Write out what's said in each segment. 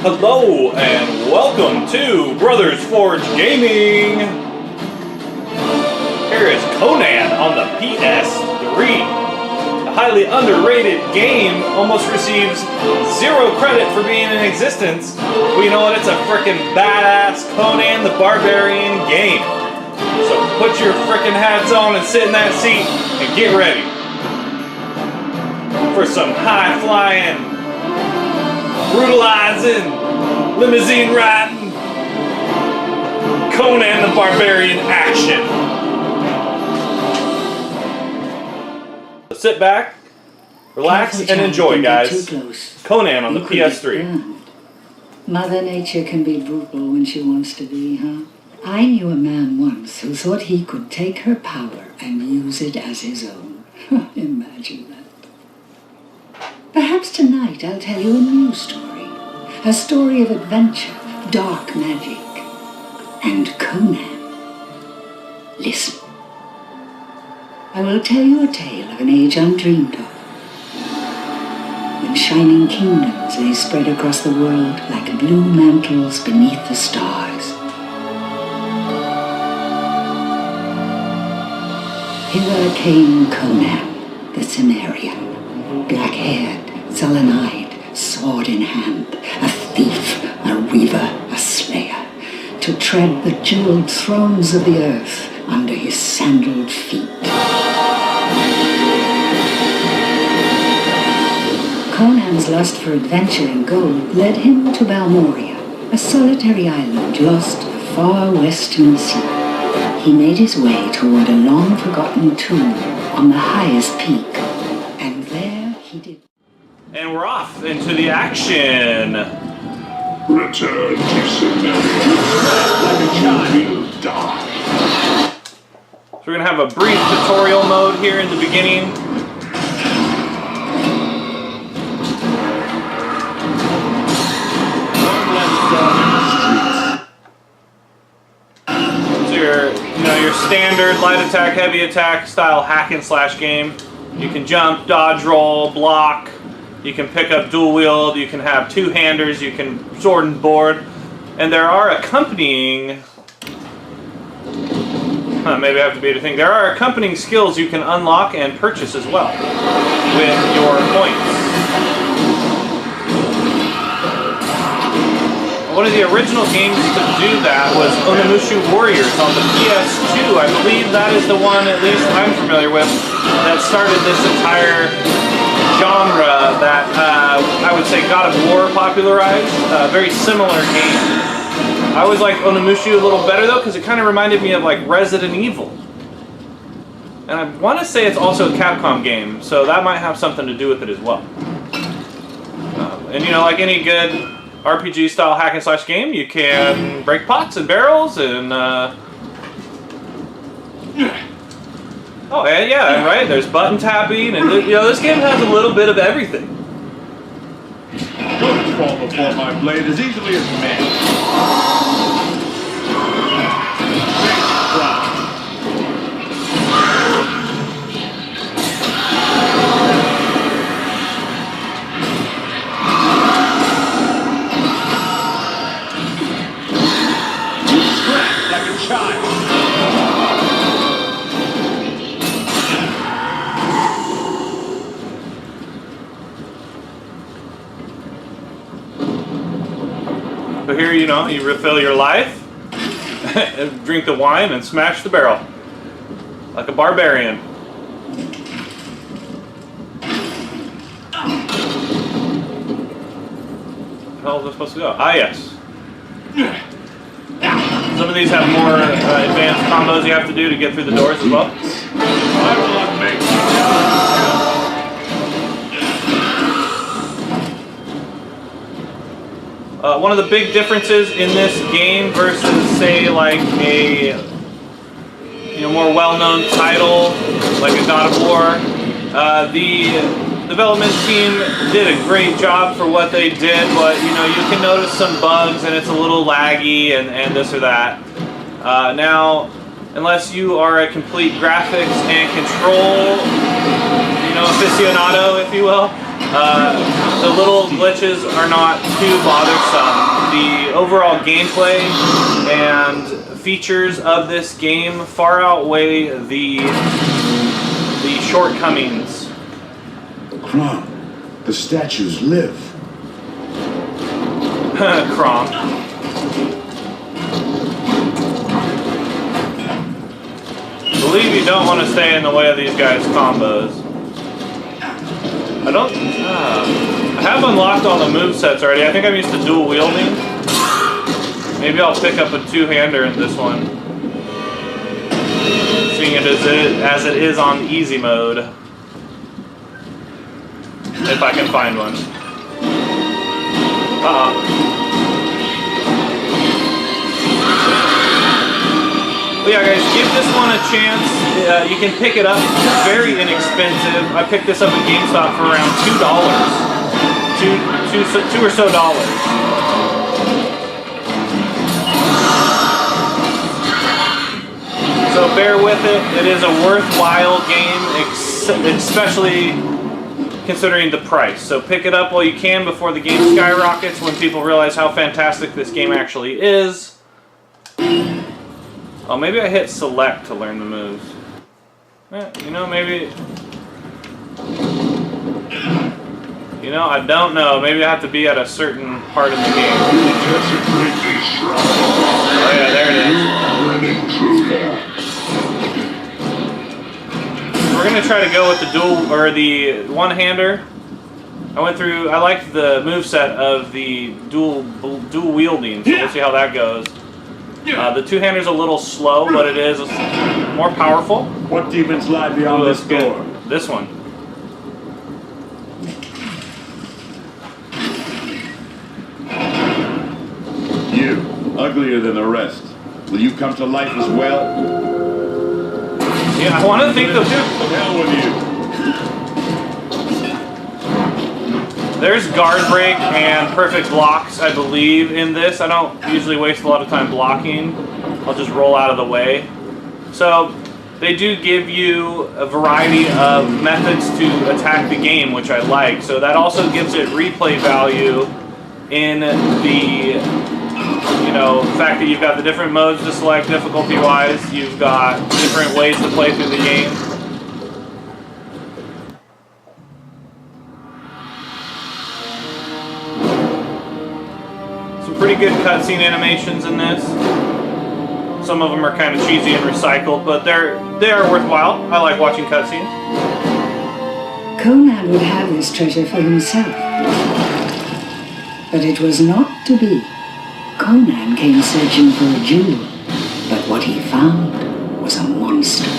Hello and welcome to Brothers Forge Gaming. Here is Conan on the PS3. A highly underrated game, almost receives 0 credit for being in existence. But you know what? It's a frickin' badass Conan the Barbarian game. So put your frickin' hats on and sit in that seat and get ready for some high-flying, brutalizing, limousine riding, Conan the Barbarian action. So sit back, relax, and enjoy, guys. Conan on the PS3. Mother Nature can be brutal when she wants to be, huh? I knew a man once who thought he could take her power and use it as his own. Imagine that. Perhaps tonight I'll tell you a new story. A story of adventure, dark magic, and Conan. Listen. I will tell you a tale of an age undreamed of. When shining kingdoms lay spread across the world like blue mantles beneath the stars. Hither came Conan, the Cimmerian, black-haired, sullen-eyed, sword in hand, a thief, a weaver, a slayer, to tread the jeweled thrones of the earth under his sandaled feet. Conan's lust for adventure and gold led him to Balmoria, a solitary island lost to the far western sea. He made his way toward a long-forgotten tomb on the highest peak, and there he did. And we're off into the action. Return to Cimmerian. Like a child, you die. So we're gonna have a brief tutorial mode here in the beginning. So your standard light attack, heavy attack style hack and slash game. You can jump, dodge, roll, block. You can pick up dual wield. You can have two-handers. You can sword and board. And there are accompanying... maybe I have to beat a thing. There are accompanying skills you can unlock and purchase as well with your points. One of the original games to do that was Onimusha Warriors on the PS2. I believe that is the one, at least I'm familiar with, that started this entire genre that I would say God of War popularized. Very similar game. I always liked Onimusha a little better though, because it kind of reminded me of like Resident Evil. And I want to say it's also a Capcom game, so that might have something to do with it as well. And you know, like any good RPG style hack and slash game, you can break pots and barrels and oh yeah, right, there's button tapping, and you know, this game has a little bit of everything. Don't fall before my blade as easily as men. So here, you know, you refill your life, drink the wine, and smash the barrel. Like a barbarian. How is this supposed to go? Ah, yes. Some of these have more advanced combos you have to do to get through the doors as well. I will not make one of the big differences in this game versus, say, like a more well-known title, like a God of War, the development team did a great job for what they did, but you know, you can notice some bugs and it's a little laggy and this or that. Now, unless you are a complete graphics and control, aficionado, if you will, The little glitches are not too bothersome. The overall gameplay and features of this game far outweigh the shortcomings. Crom, the statues live. Crom. Believe you don't want to stay in the way of these guys' combos. I have unlocked all the movesets already. I think I'm used to dual wielding. Maybe I'll pick up a two-hander in this one. Seeing it as it is on easy mode. If I can find one. But yeah, guys, give this one a chance. You can pick it up. It's very inexpensive. I picked this up at GameStop for around $2. $2 or so dollars. So bear with it. It is a worthwhile game, especially considering the price. So pick it up while you can before the game skyrockets, when people realize how fantastic this game actually is. Oh, maybe I hit select to learn the moves. You know, maybe... You know, I don't know. Maybe I have to be at a certain part of the game. Oh yeah, there it is. We're gonna try to go with the dual, or the one-hander. I liked the moveset of the dual wielding, so we'll see how that goes. The two-hander's a little slow, but it is more powerful. What demons lie beyond this door? This one. You, uglier than the rest. Will you come to life as well? Yeah, I want to think The hell with you. There's guard break and perfect blocks, I believe, in this. I don't usually waste a lot of time blocking. I'll just roll out of the way. So they do give you a variety of methods to attack the game, which I like. So that also gives it replay value in the, you know, fact that you've got the different modes to select difficulty-wise. You've got different ways to play through the game. Pretty good cutscene animations in this. Some of them are kind of cheesy and recycled, but they are worthwhile. I like watching cutscenes. Conan would have this treasure for himself. But it was not to be. Conan came searching for a jewel, but what he found was a monster.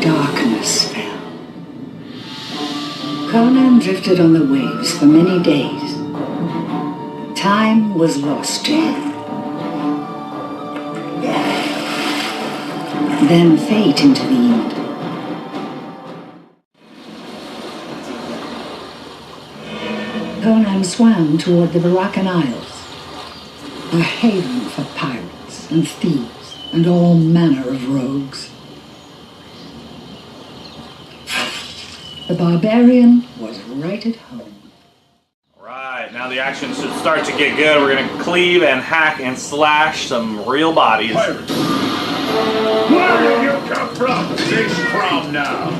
Darkness fell. Conan drifted on the waves for many days. Time was lost to him. Then fate intervened. Conan swam toward the Moroccan Isles, a haven for pirates and thieves and all manner of rogues. The barbarian was right at home. Alright, now the action should start to get good. We're going to cleave and hack and slash some real bodies. Pirates. Where did you come from? Big Crom now.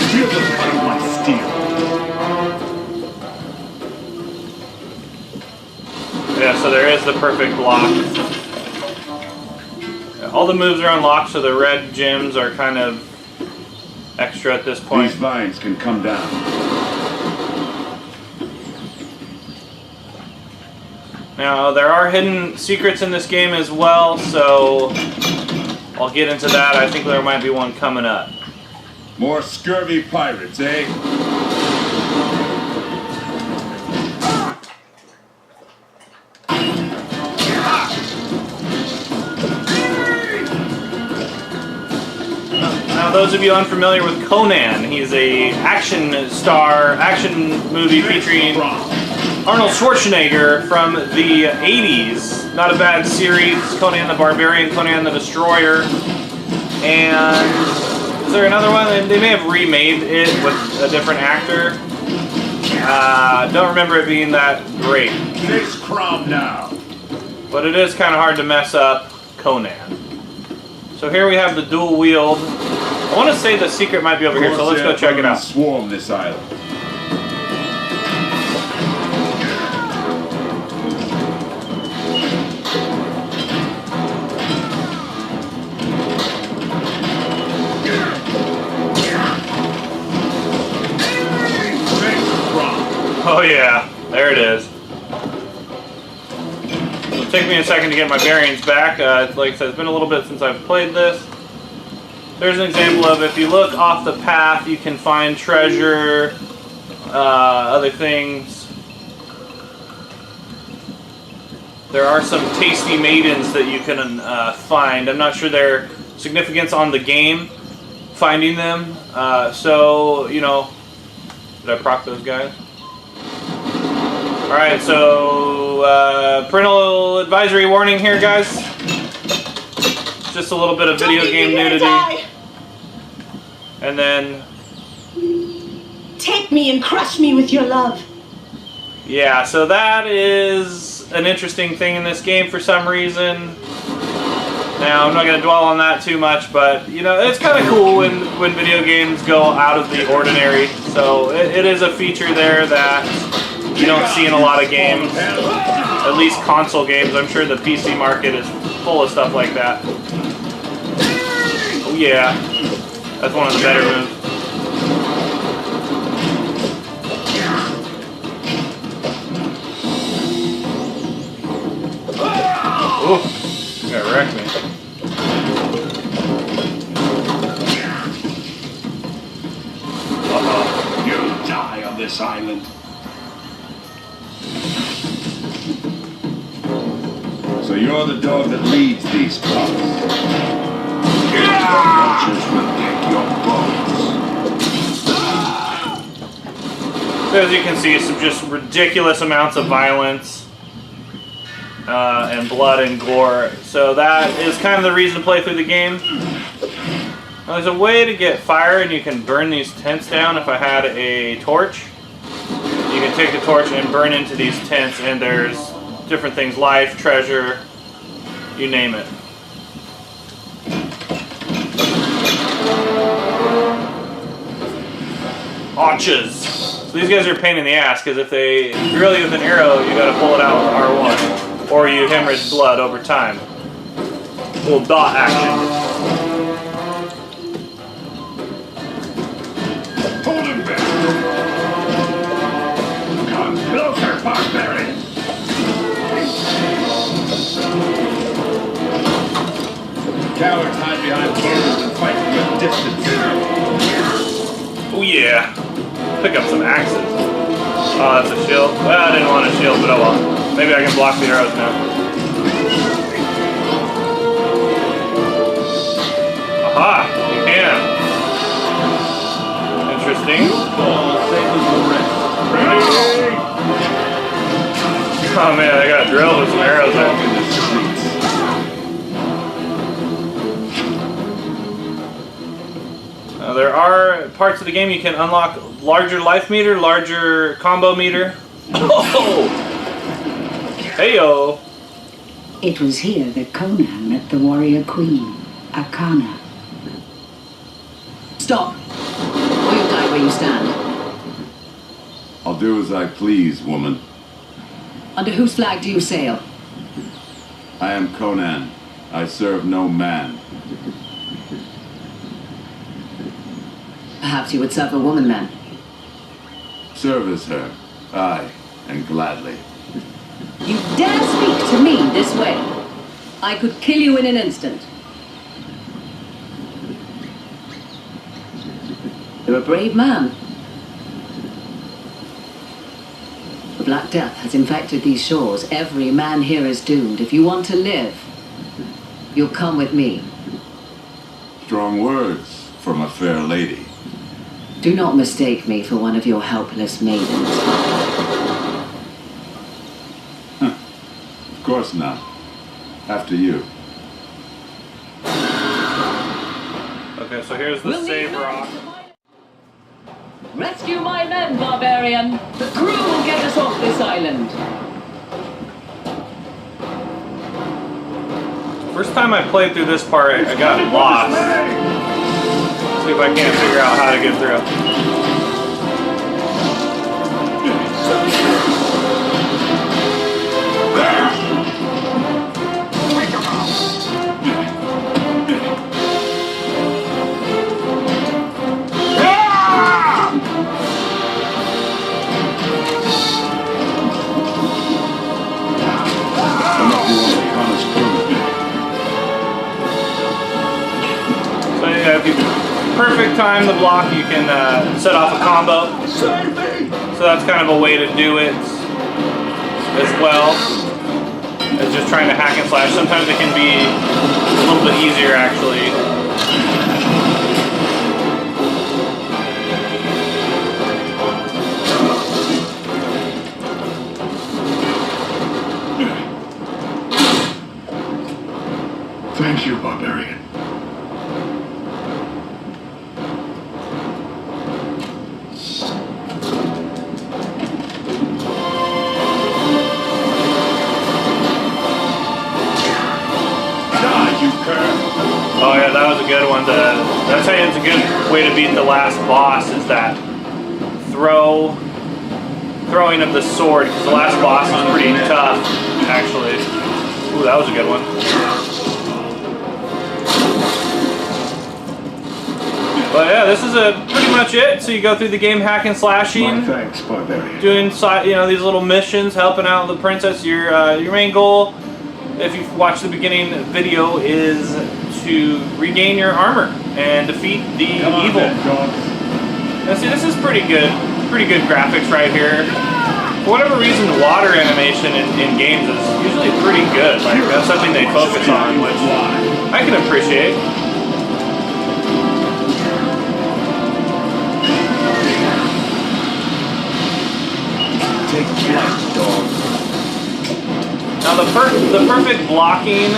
Feel the cut of my steel. Yeah, so there is the perfect block. All the moves are unlocked, so the red gems are kind of extra at this point. These vines can come down. Now, there are hidden secrets in this game as well, so I'll get into that. I think there might be one coming up. More scurvy pirates, eh? Now, those of you unfamiliar with Conan, he's a action movie featuring Arnold Schwarzenegger from the 80s. Not a bad series. Conan the Barbarian, Conan the Destroyer. And is there another one? They may have remade it with a different actor. Don't remember it being that great. This crumb now. But it is kind of hard to mess up Conan. So here we have the dual wield. I want to say the secret might be over here, so let's go check it out. Swarm this island. Oh yeah, there it is. It'll take me a second to get my bearings back. Like I said, it's been a little bit since I've played this. There's an example of if you look off the path, you can find treasure, other things. There are some tasty maidens that you can find. I'm not sure their significance on the game, finding them. So, you know, did I proc those guys? Alright, so parental advisory warning here, guys. Just a little bit of video game nudity. And then... Take me and crush me with your love. Yeah, so that is an interesting thing in this game for some reason. Now, I'm not going to dwell on that too much, but, you know, it's kind of cool when video games go out of the ordinary. So it is a feature there that you don't see in a lot of games, at least console games. I'm sure the PC market is full of stuff like that. Oh yeah, that's one of the better moves. Ooh, you gotta wreck me. Uh-oh. You'll die on this island. So you're the dog that leads these pups. Vultures will pick your bones. So as you can see, some just ridiculous amounts of violence and blood and gore. So that is kind of the reason to play through the game. Now, there's a way to get fire, and you can burn these tents down. If I had a torch, you can take the torch and burn into these tents, and there's different things, life, treasure, you name it. Arches. So these guys are a pain in the ass, because if they drill you with an arrow, you gotta pull it out with R1, or you hemorrhage blood over time. Little dot action. Hold him back. Come closer, barbarian. Cowards hide behind boulders and fight from a distance. Oh yeah. Pick up some axes. Oh, that's a shield. Well, I didn't want a shield, but oh well. Maybe I can block the arrows now. Aha! You can. Interesting. Oh man, I got drilled with some arrows there. There are parts of the game you can unlock larger life meter, larger combo meter. Oh! Heyo! It was here that Conan met the warrior queen, Akana. Stop! Or you'll die where you stand. I'll do as I please, woman. Under whose flag do you sail? I am Conan. I serve no man. Perhaps you would serve a woman then. Service her. Aye, and gladly. You dare speak to me this way? I could kill you in an instant. You're a brave man. The Black Death has infected these shores. Every man here is doomed. If you want to live, you'll come with me. Strong words from a fair lady. Do not mistake me for one of your helpless maidens. course not. After you. Okay, so here's the save rock. Rescue my men, barbarian. The crew will get us off this island. First time I played through this part, I got lost. Let's see if I can't figure out how to get through. If you perfect time the block, you can set off a combo. So that's kind of a way to do it as well as just trying to hack and slash. Sometimes it can be a little bit easier actually. Thank you, barbarian. Oh yeah, that was a good one. That's how it's a good way to beat the last boss, is that throwing of the sword, because the last boss is pretty tough, actually. Ooh, that was a good one. But yeah, this is pretty much it. So you go through the game hacking, slashing, Thanks, barbarian. doing these little missions, helping out the princess. Your main goal, if you've watched the beginning video, is to regain your armor and defeat the evil. Now see, this is pretty good graphics right here. For whatever reason, water animation in games is usually pretty good. Like, that's something they focus on, which I can appreciate. Take flight, dog. Now the perfect blocking,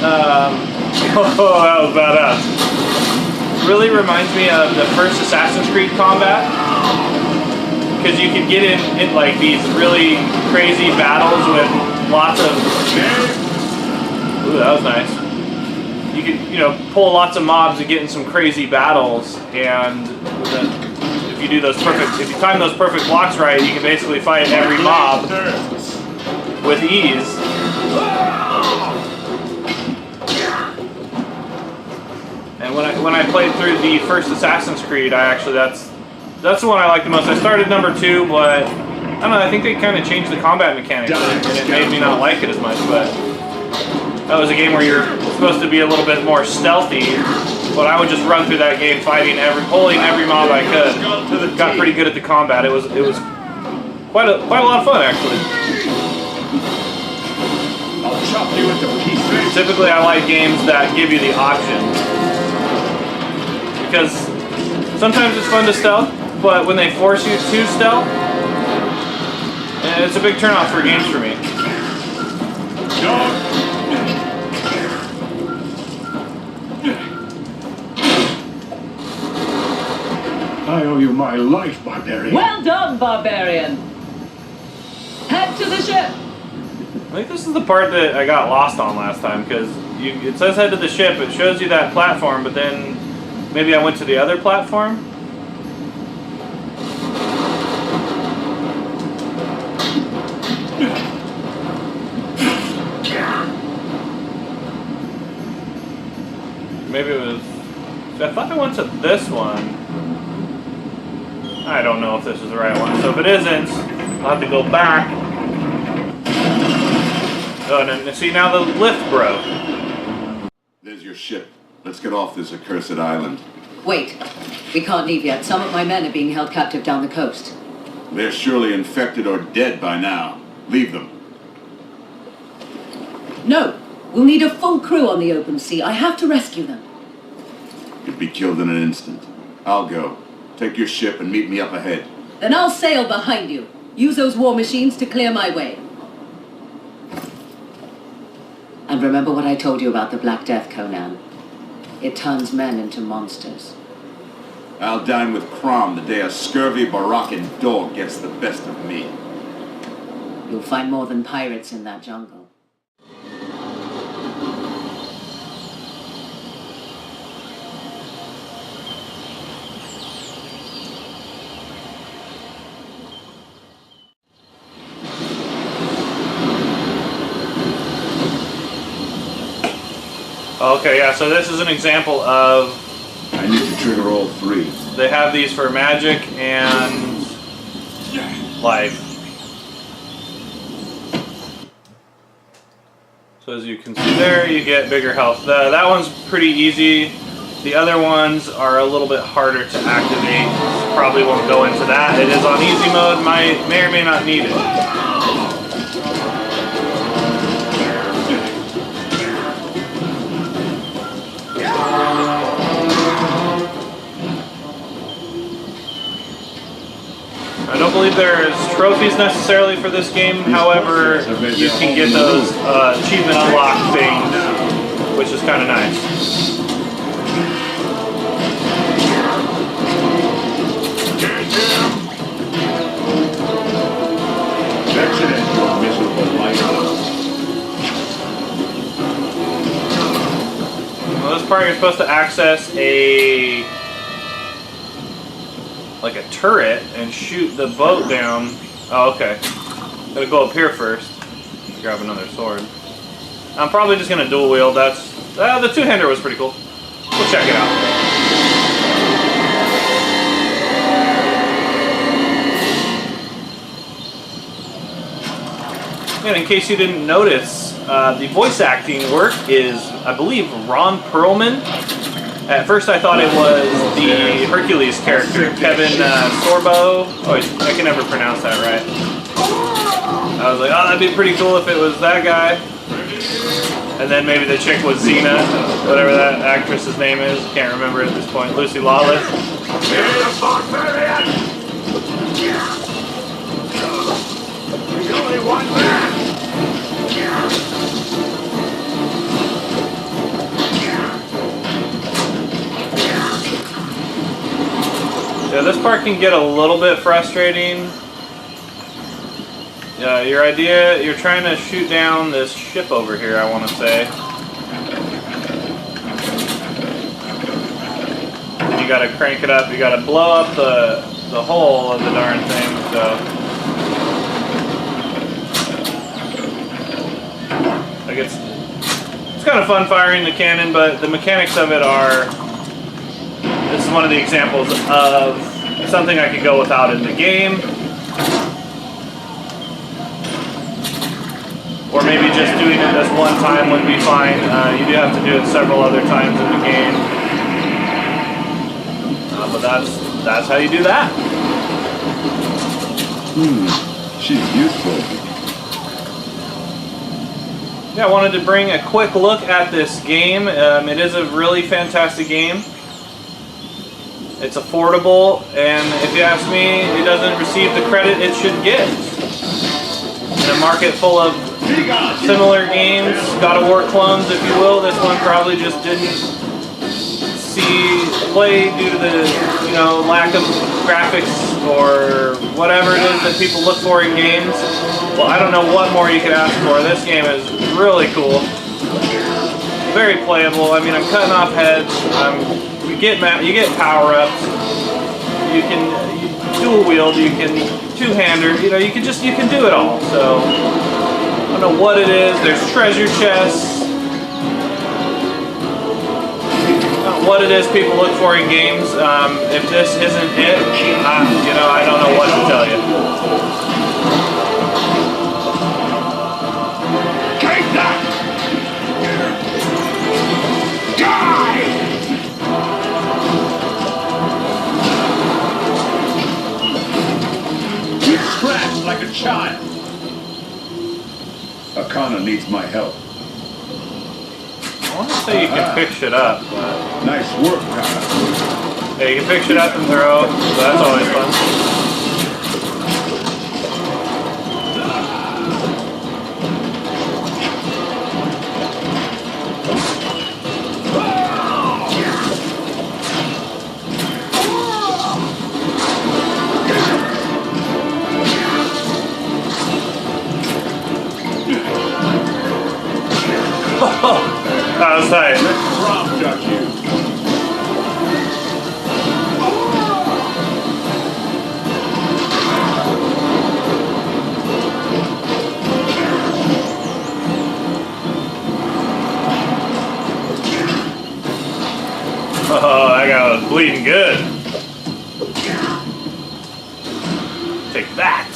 oh, that was badass. Really reminds me of the first Assassin's Creed combat, because you could get in like these really crazy battles with lots of. Ooh, that was nice. You could pull lots of mobs and get in some crazy battles, and if you time those perfect blocks right, you can basically fight every mob with ease. And when I played through the first Assassin's Creed, that's the one I liked the most. I started number 2, but I don't know, I think they kind of changed the combat mechanics, and it made me not like it as much. But that was a game where you're supposed to be a little bit more stealthy. But I would just run through that game, pulling every mob I could. Got pretty good at the combat. It was quite a lot of fun actually. I'll chop you into pieces. Typically, I like games that give you the option, because sometimes it's fun to stealth, but when they force you to stealth, it's a big turnoff for games for me. I owe you my life, barbarian. Well done, barbarian. Head to the ship. I think this is the part that I got lost on last time, because it says head to the ship, it shows you that platform, but then maybe I went to the other platform? Maybe it was... I thought I went to this one. I don't know if this is the right one, so if it isn't, I'll have to go back. Oh, and see, now the lift broke. There's your ship. Let's get off this accursed island. Wait, we can't leave yet. Some of my men are being held captive down the coast. They're surely infected or dead by now. Leave them. No, we'll need a full crew on the open sea. I have to rescue them. You'd be killed in an instant. I'll go. Take your ship and meet me up ahead. Then I'll sail behind you. Use those war machines to clear my way. And remember what I told you about the Black Death, Conan. It turns men into monsters. I'll dine with Crom the day a scurvy Baroccan dog gets the best of me. You'll find more than pirates in that jungle. Okay, yeah, so this is an example of... I need to trigger all three. They have these for magic and life. So as you can see there, you get bigger health. That one's pretty easy. The other ones are a little bit harder to activate. Probably won't go into that. It is on easy mode. May or may not need it. I don't believe there's trophies necessarily for this game, however, you can get those achievement unlock things, which is kind of nice. Well, this part you're supposed to access like a turret and shoot the boat down. Oh, okay. Gotta go up here first. Grab another sword. I'm probably just gonna dual wield. That's the two-hander was pretty cool. We'll check it out. And in case you didn't notice, the voice acting work is, I believe, Ron Perlman. At first I thought it was the Hercules character, Kevin Sorbo. Oh, I can never pronounce that right. I was like, oh, that'd be pretty cool if it was that guy. And then maybe the chick was Xena, whatever that actress's name is. Can't remember at this point. Lucy Lawless. There's only one man! Yeah, this part can get a little bit frustrating. Yeah, your idea, you're trying to shoot down this ship over here, I want to say. And you gotta crank it up, you gotta blow up the hull of the darn thing, so. Like it's kind of fun firing the cannon, but the mechanics of it are... This is one of the examples of something I could go without in the game. Or maybe just doing it this one time would be fine. You do have to do it several other times in the game. But that's how you do that. She's useful. Yeah, I wanted to bring a quick look at this game. It is a really fantastic game. It's affordable, and if you ask me, it doesn't receive the credit it should get. In a market full of similar games, God of War clones, if you will, this one probably just didn't see play due to the lack of graphics or whatever it is that people look for in games. Well, I don't know what more you could ask for. This game is really cool, very playable. I mean, I'm cutting off heads. You get power-ups, you dual wield, you can two-hander, you can do it all. So I don't know what it is. There's treasure chests. What it is people look for in games. If this isn't it, I don't know what to tell you. Take that! Die! Scratched like a child. Akana needs my help. I want to say you can pick shit up, but... Nice work, Kana. Yeah, you can pick shit up and throw, so that's always fun. That was tight. Drop duck you. Oh, that guy was bleeding good. Take that.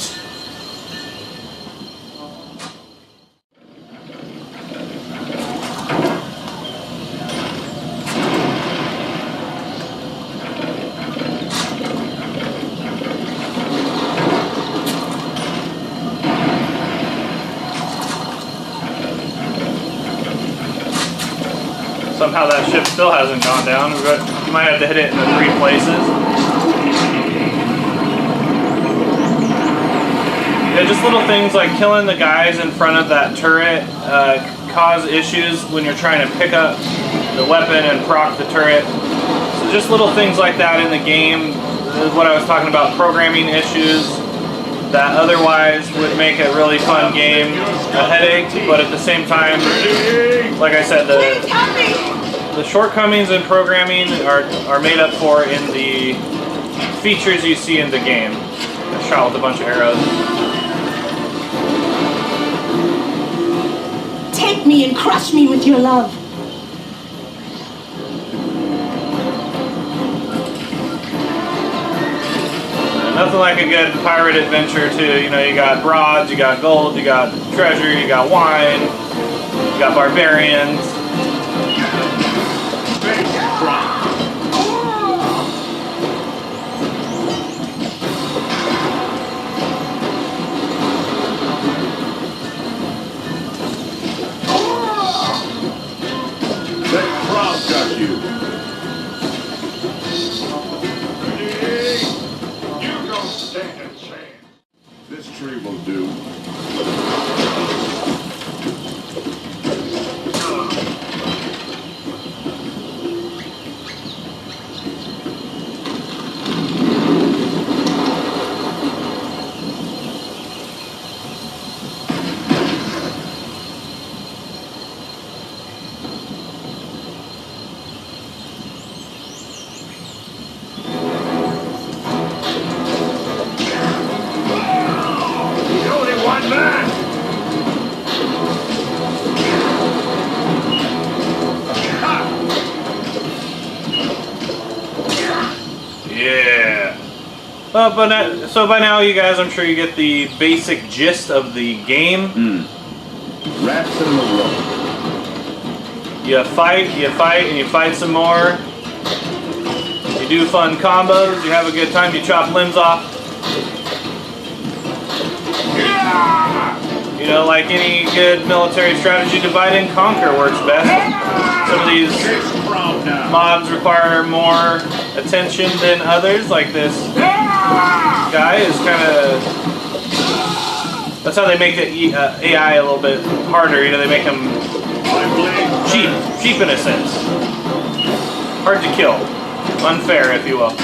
Somehow that ship still hasn't gone down. You might have to hit it in the 3 places. Yeah, just little things like killing the guys in front of that turret cause issues when you're trying to pick up the weapon and proc the turret. So just little things like that in the game is what I was talking about, programming issues that otherwise would make a really fun game a headache, but at the same time, like I said, the shortcomings in programming are made up for in the features you see in the game. I shot with a bunch of arrows. Take me and crush me with your love. Nothing like a good pirate adventure too. You know, you got broads, you got gold, you got treasure, you got wine, you got barbarians. That crowd got you. You don't stand a chance. This tree will do. So by now, you guys, I'm sure you get the basic gist of the game. Rats in the rope. You fight, and you fight some more. You do fun combos, you have a good time, you chop limbs off. You know, like any good military strategy, divide and conquer works best. Some of these mobs require more attention than others, like this guy is kind of... That's how they make the AI a little bit harder, you know, they make him cheap in a sense. Hard to kill. Unfair, if you will.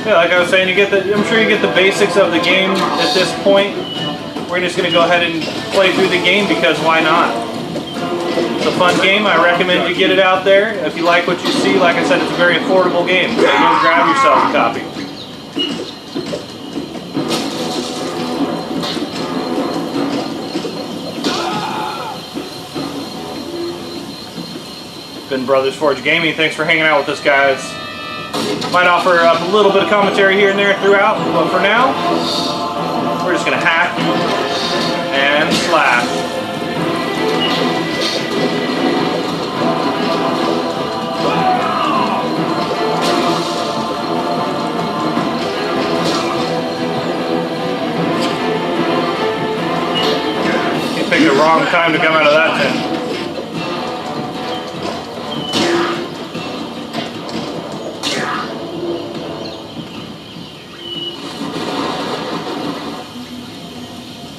Yeah, like I was saying, I'm sure you get the basics of the game at this point. We're just going to go ahead and play through the game because why not? It's a fun game. I recommend you get it out there. If you like what you see, like I said, it's a very affordable game. So go grab yourself a copy. Been Brothers Forge Gaming. Thanks for hanging out with us, guys. Might offer up a little bit of commentary here and there throughout, but for now, we're just going to hack and slash. You picked the wrong time to come out of that tent.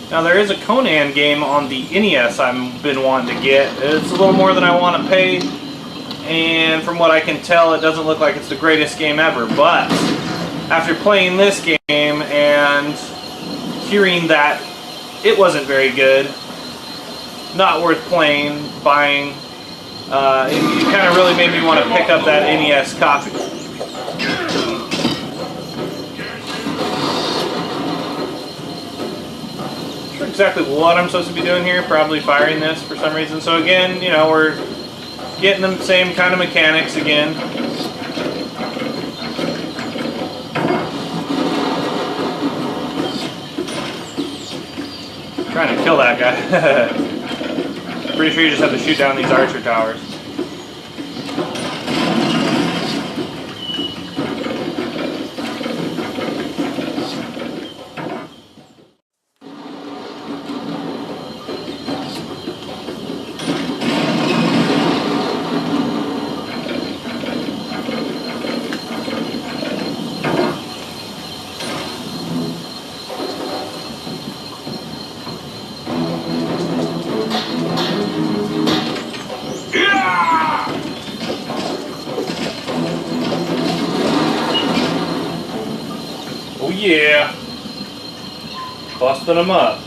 Now there is a Conan game on the NES I've been wanting to get. It's a little more than I want to pay, and from what I can tell, it doesn't look like it's the greatest game ever. But after playing this game and hearing that it wasn't very good, not worth playing, buying, it kind of really made me want to pick up that NES copy. Not sure exactly what I'm supposed to be doing here, probably firing this for some reason. So again, you know, we're getting the same kind of mechanics again. Trying to kill that guy. Pretty sure you just have to shoot down these archer towers. Oh yeah, busting them up.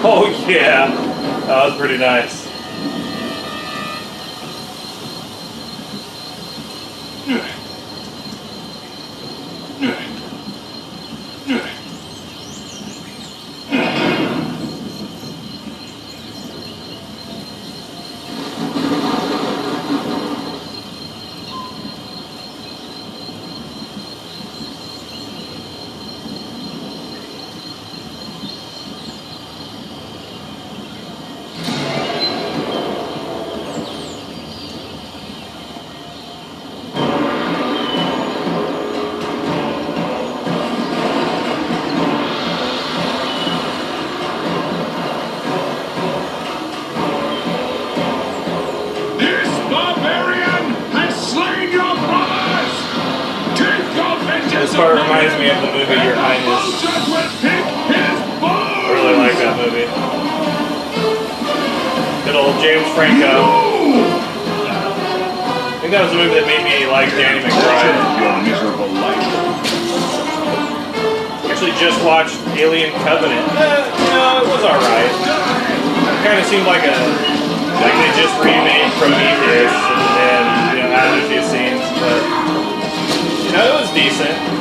Oh yeah, that was pretty nice. This part reminds me of the movie Your Highness. I really like that movie. Good old James Franco. I think that was the movie that made me like Danny McBride. Your miserable life. Actually just watched Alien Covenant. No, it was alright. It kind of seemed like they just remade Prometheus and you know, added a few scenes, but you know, it was decent.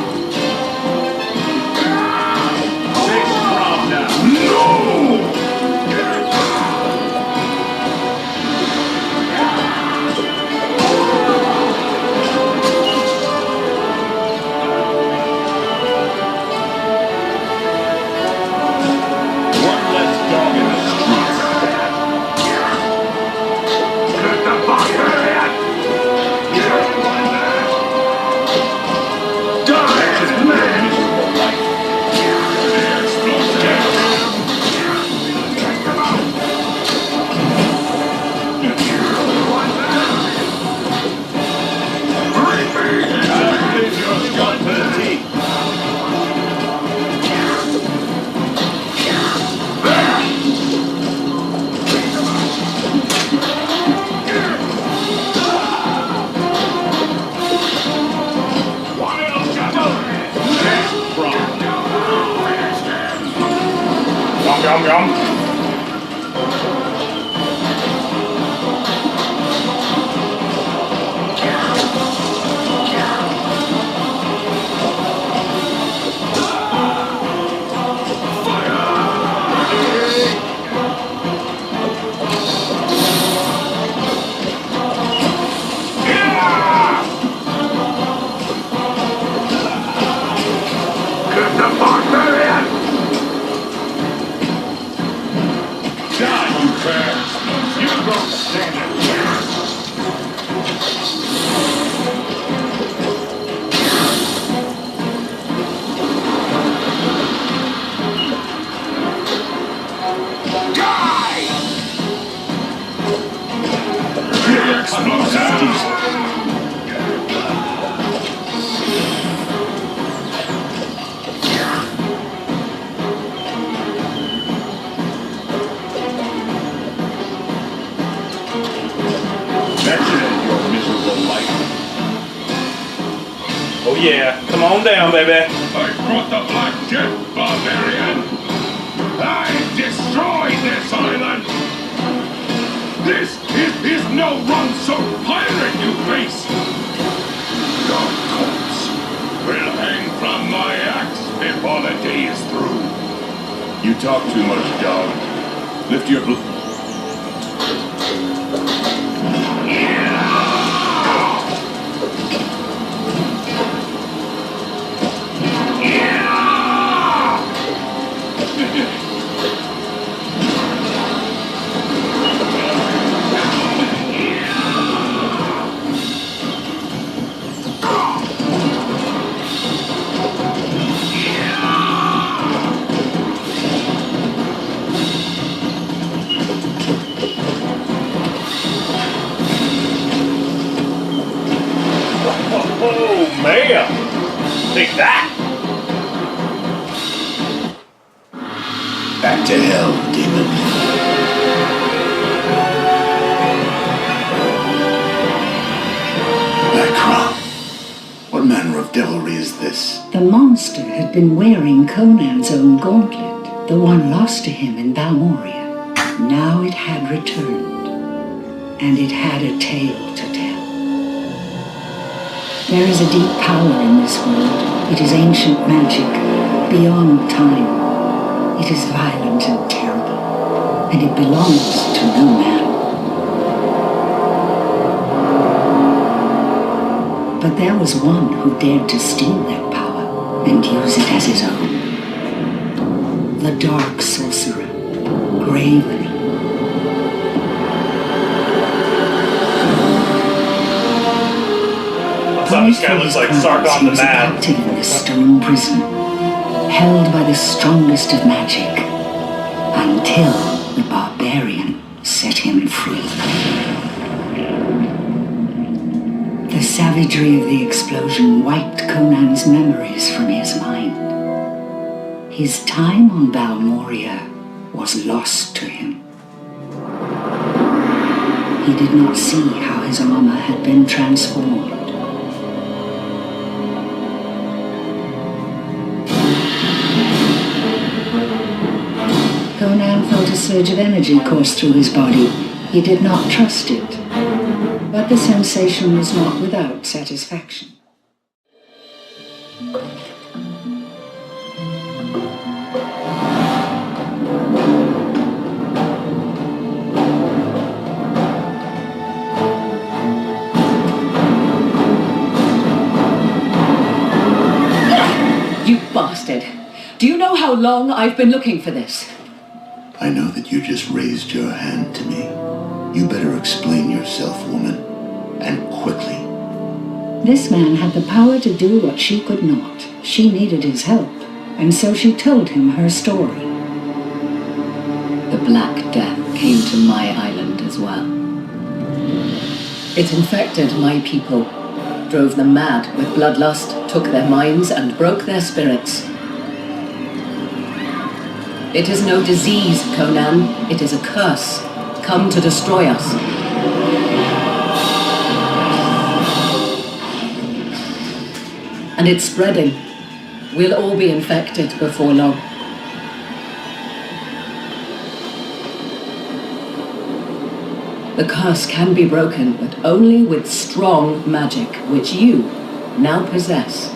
Die! Yum yum. Oh yeah, come on down, baby. I brought the Black Death, barbarian. I destroyed this island. This is no run-so pirate you face. Your corpse will hang from my axe before the day is through. You talk too much, dog. Lift your Oh man! Take that! Back to hell, demon. Macron. What manner of devilry is this? The monster had been wearing Conan's own gauntlet, the one lost to him in Balmoria. Now it had returned, and it had a tale to tell. There is a deep power in this world. It is ancient magic, beyond time. It is violent and terrible, and it belongs to no man. But there was one who dared to steal that power and use it as his own. The dark sorcerer, Graven. This guy looks like Sargon the Mad. Captive in the stone prison, held by the strongest of magic, until the barbarian set him free. The savagery of the explosion wiped Conan's memories from his mind. His time on Balmoria was lost to him. He did not see how his armor had been transformed. Conan felt a surge of energy course through his body. He did not trust it, but the sensation was not without satisfaction. You bastard! Do you know how long I've been looking for this? I know that you just raised your hand to me. You better explain yourself, woman, and quickly. This man had the power to do what she could not. She needed his help, and so she told him her story. The Black Death came to my island as well. It infected my people, drove them mad with bloodlust, took their minds and broke their spirits. It is no disease, Conan. It is a curse, come to destroy us. And it's spreading. We'll all be infected before long. The curse can be broken, but only with strong magic, which you now possess.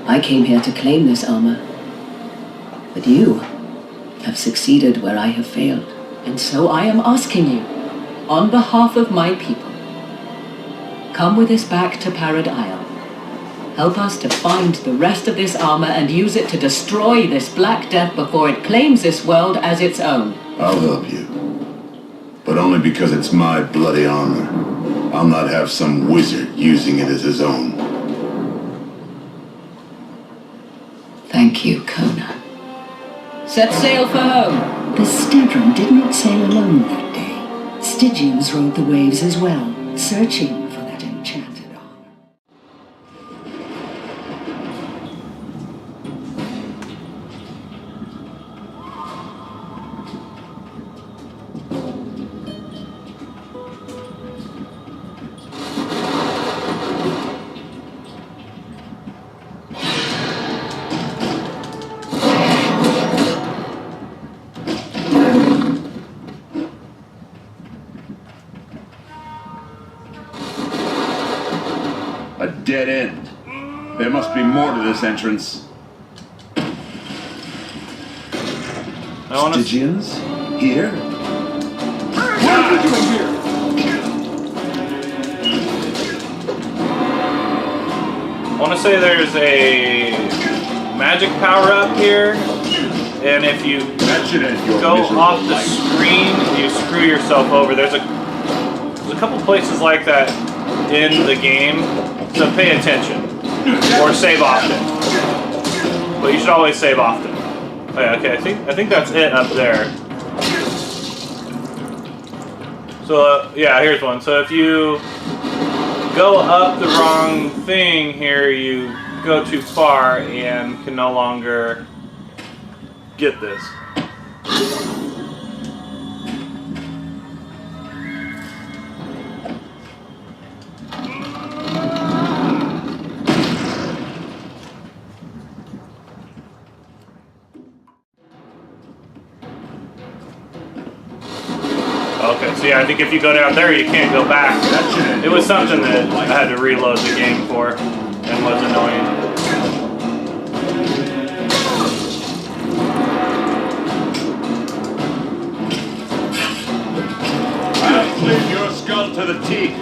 I came here to claim this armor. But you have succeeded where I have failed. And so I am asking you, on behalf of my people, come with us back to Parad Isle. Help us to find the rest of this armor and use it to destroy this Black Death before it claims this world as its own. I'll help you. But only because it's my bloody armor. I'll not have some wizard using it as his own. Thank you, Conan. Set sail for home. The Stedron did not sail alone that day. Stygians rode the waves as well, searching for that enchanted armor. A dead end. There must be more to this entrance. Stygians? Here? What are you doing here? I want to say there's a magic power up here, and if you go off the screen, you screw yourself over. There's a couple places like that in the game, so pay attention or save often. But you should always save often. Oh, yeah, okay, I think that's it up there. So yeah, here's one. So if you go up the wrong thing here, you go too far and can no longer get this. Okay, so yeah, I think if you go down there, you can't go back. It was something that I had to reload the game for, and was annoying. I'll cleave your skull to the teeth.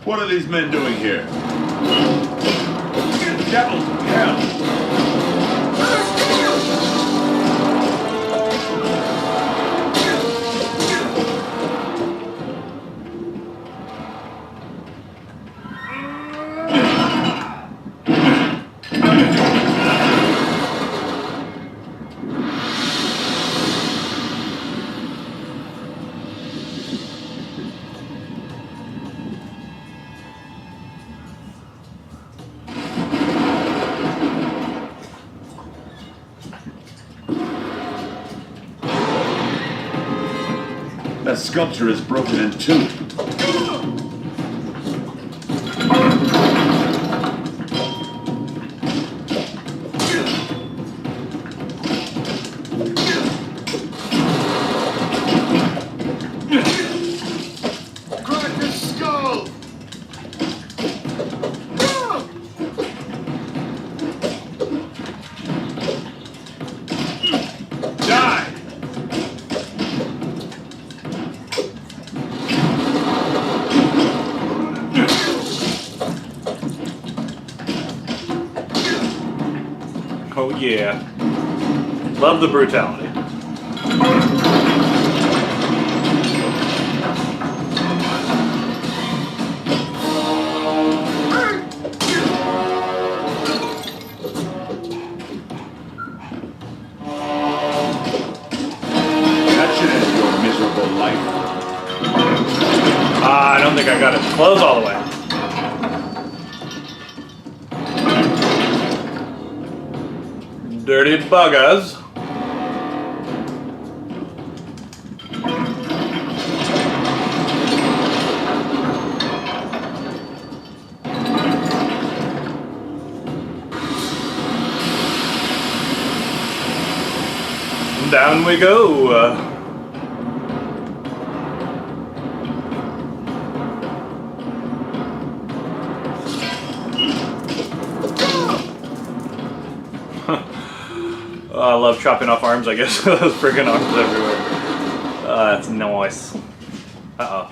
What are these men doing here? Devils of hell! That sculpture is broken in two. Crack his skull! Die! Oh yeah. Love the brutality. That should end your miserable life. I don't think I got it close all the way. Dirty buggers. Down we go. I love chopping off arms, I guess. Those friggin' arms everywhere. That's nice. Uh-oh.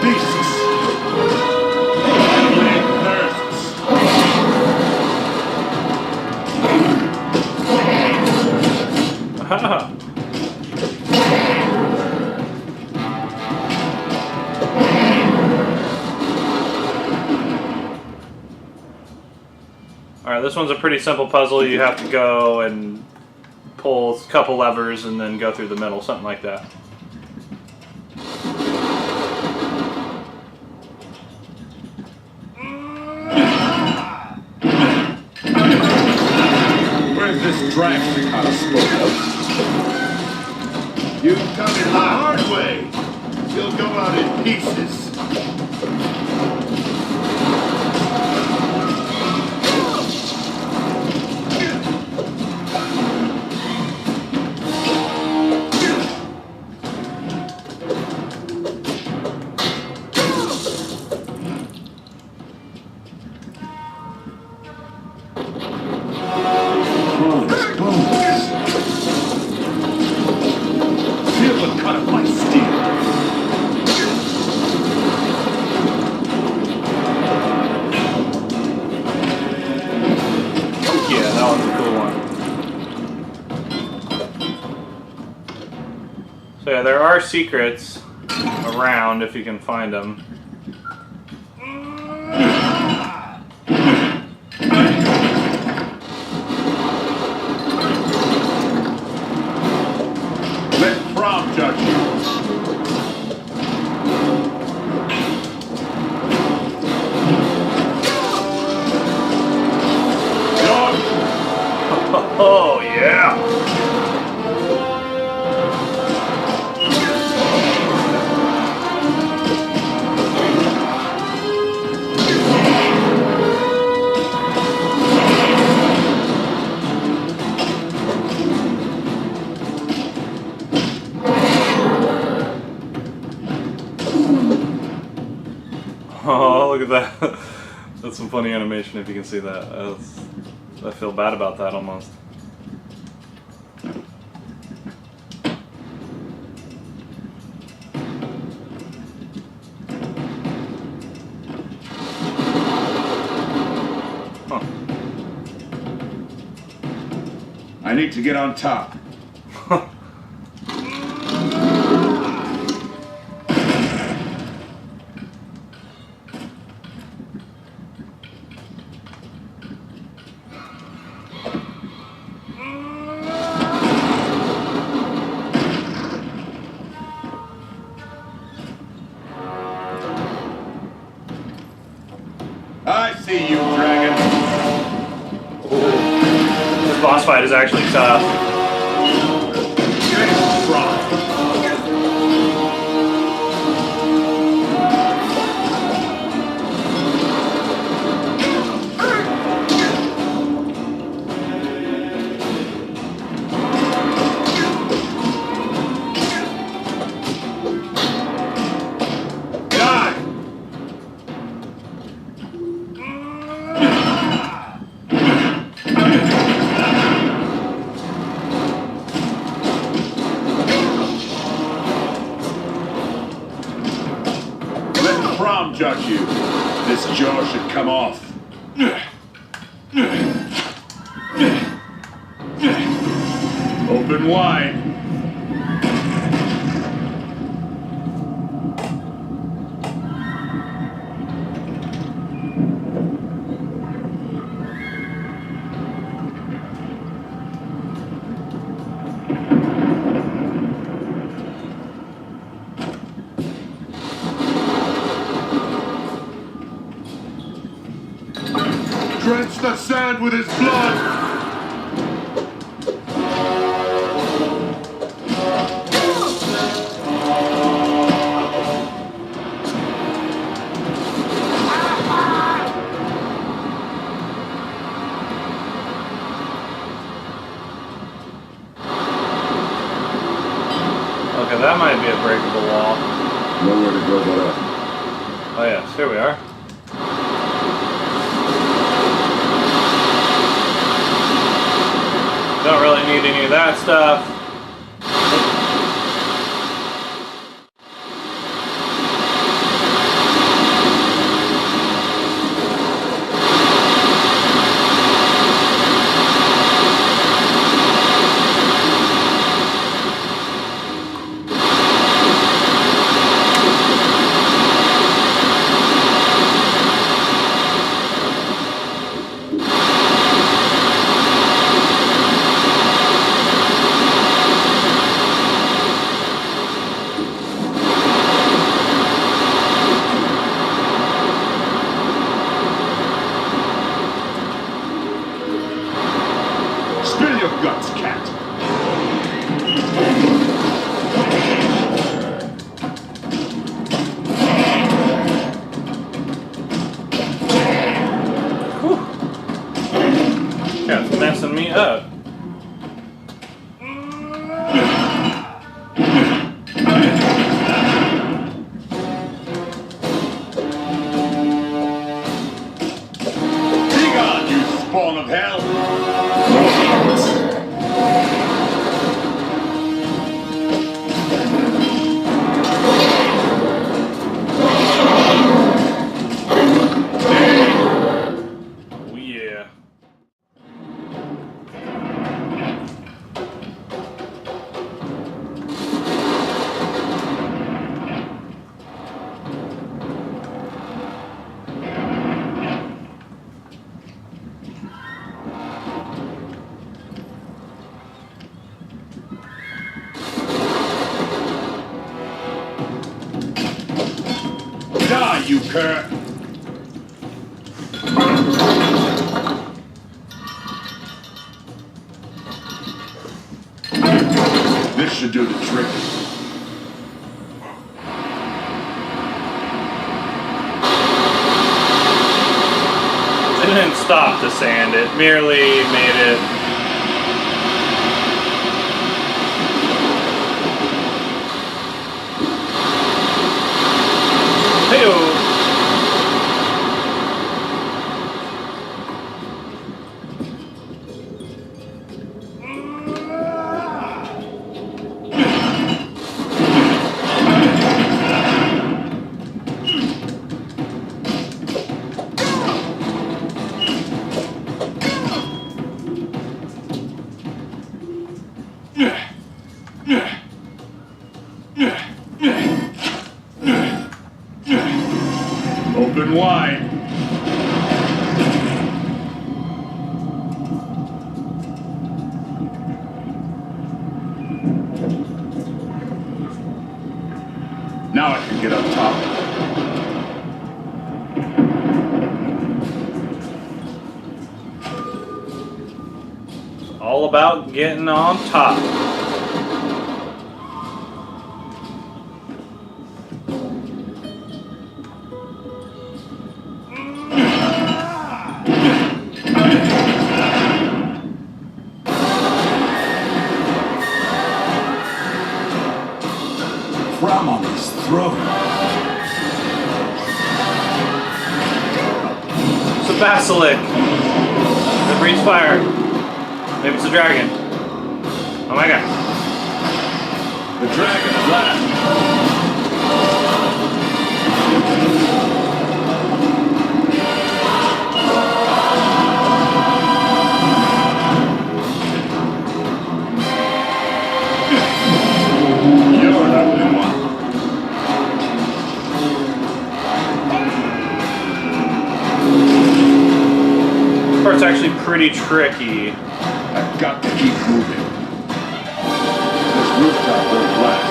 Beasts! Haha. Alright, this one's a pretty simple puzzle. You have to go and pull a couple levers and then go through the middle, something like that. Where's this dragon I spoke of? You come in the hard way. You'll go out in pieces. So yeah, there are secrets around if you can find them. Let Prom judge you. Oh yeah! Oh, look at that. That's some funny animation if you can see that. I feel bad about that almost. Huh. I need to get on top. I see you, dragon. This boss fight is actually tough. Prom judge you. This jaw should come off. Open wide. Drench the sand with his blood! Oh yes, here we are. Don't really need any of that stuff. Spill your guts, cat. Cat's messing me up. Be gone, you spawn of hell. Oh yeah. Die, you cur. This should do the trick. It didn't stop the sand, it merely made it. Hey-o. Open wide. Now I can get up top. All about getting on top. Cram on his throat. It's a basilisk that breathes fire. Maybe it's a dragon. Oh my god. The dragon at last. You're an ugly one. This part's actually pretty tricky. I've got to keep moving. This rooftop won't last.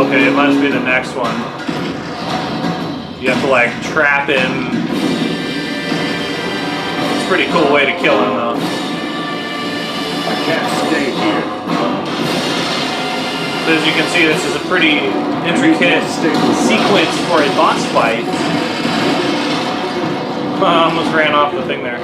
okay, it must be the next one. You have to like trap him. It's a pretty cool way to kill him though. I can't stay here. So as you can see, this is a pretty intricate sequence for a boss fight. I almost ran off the thing there.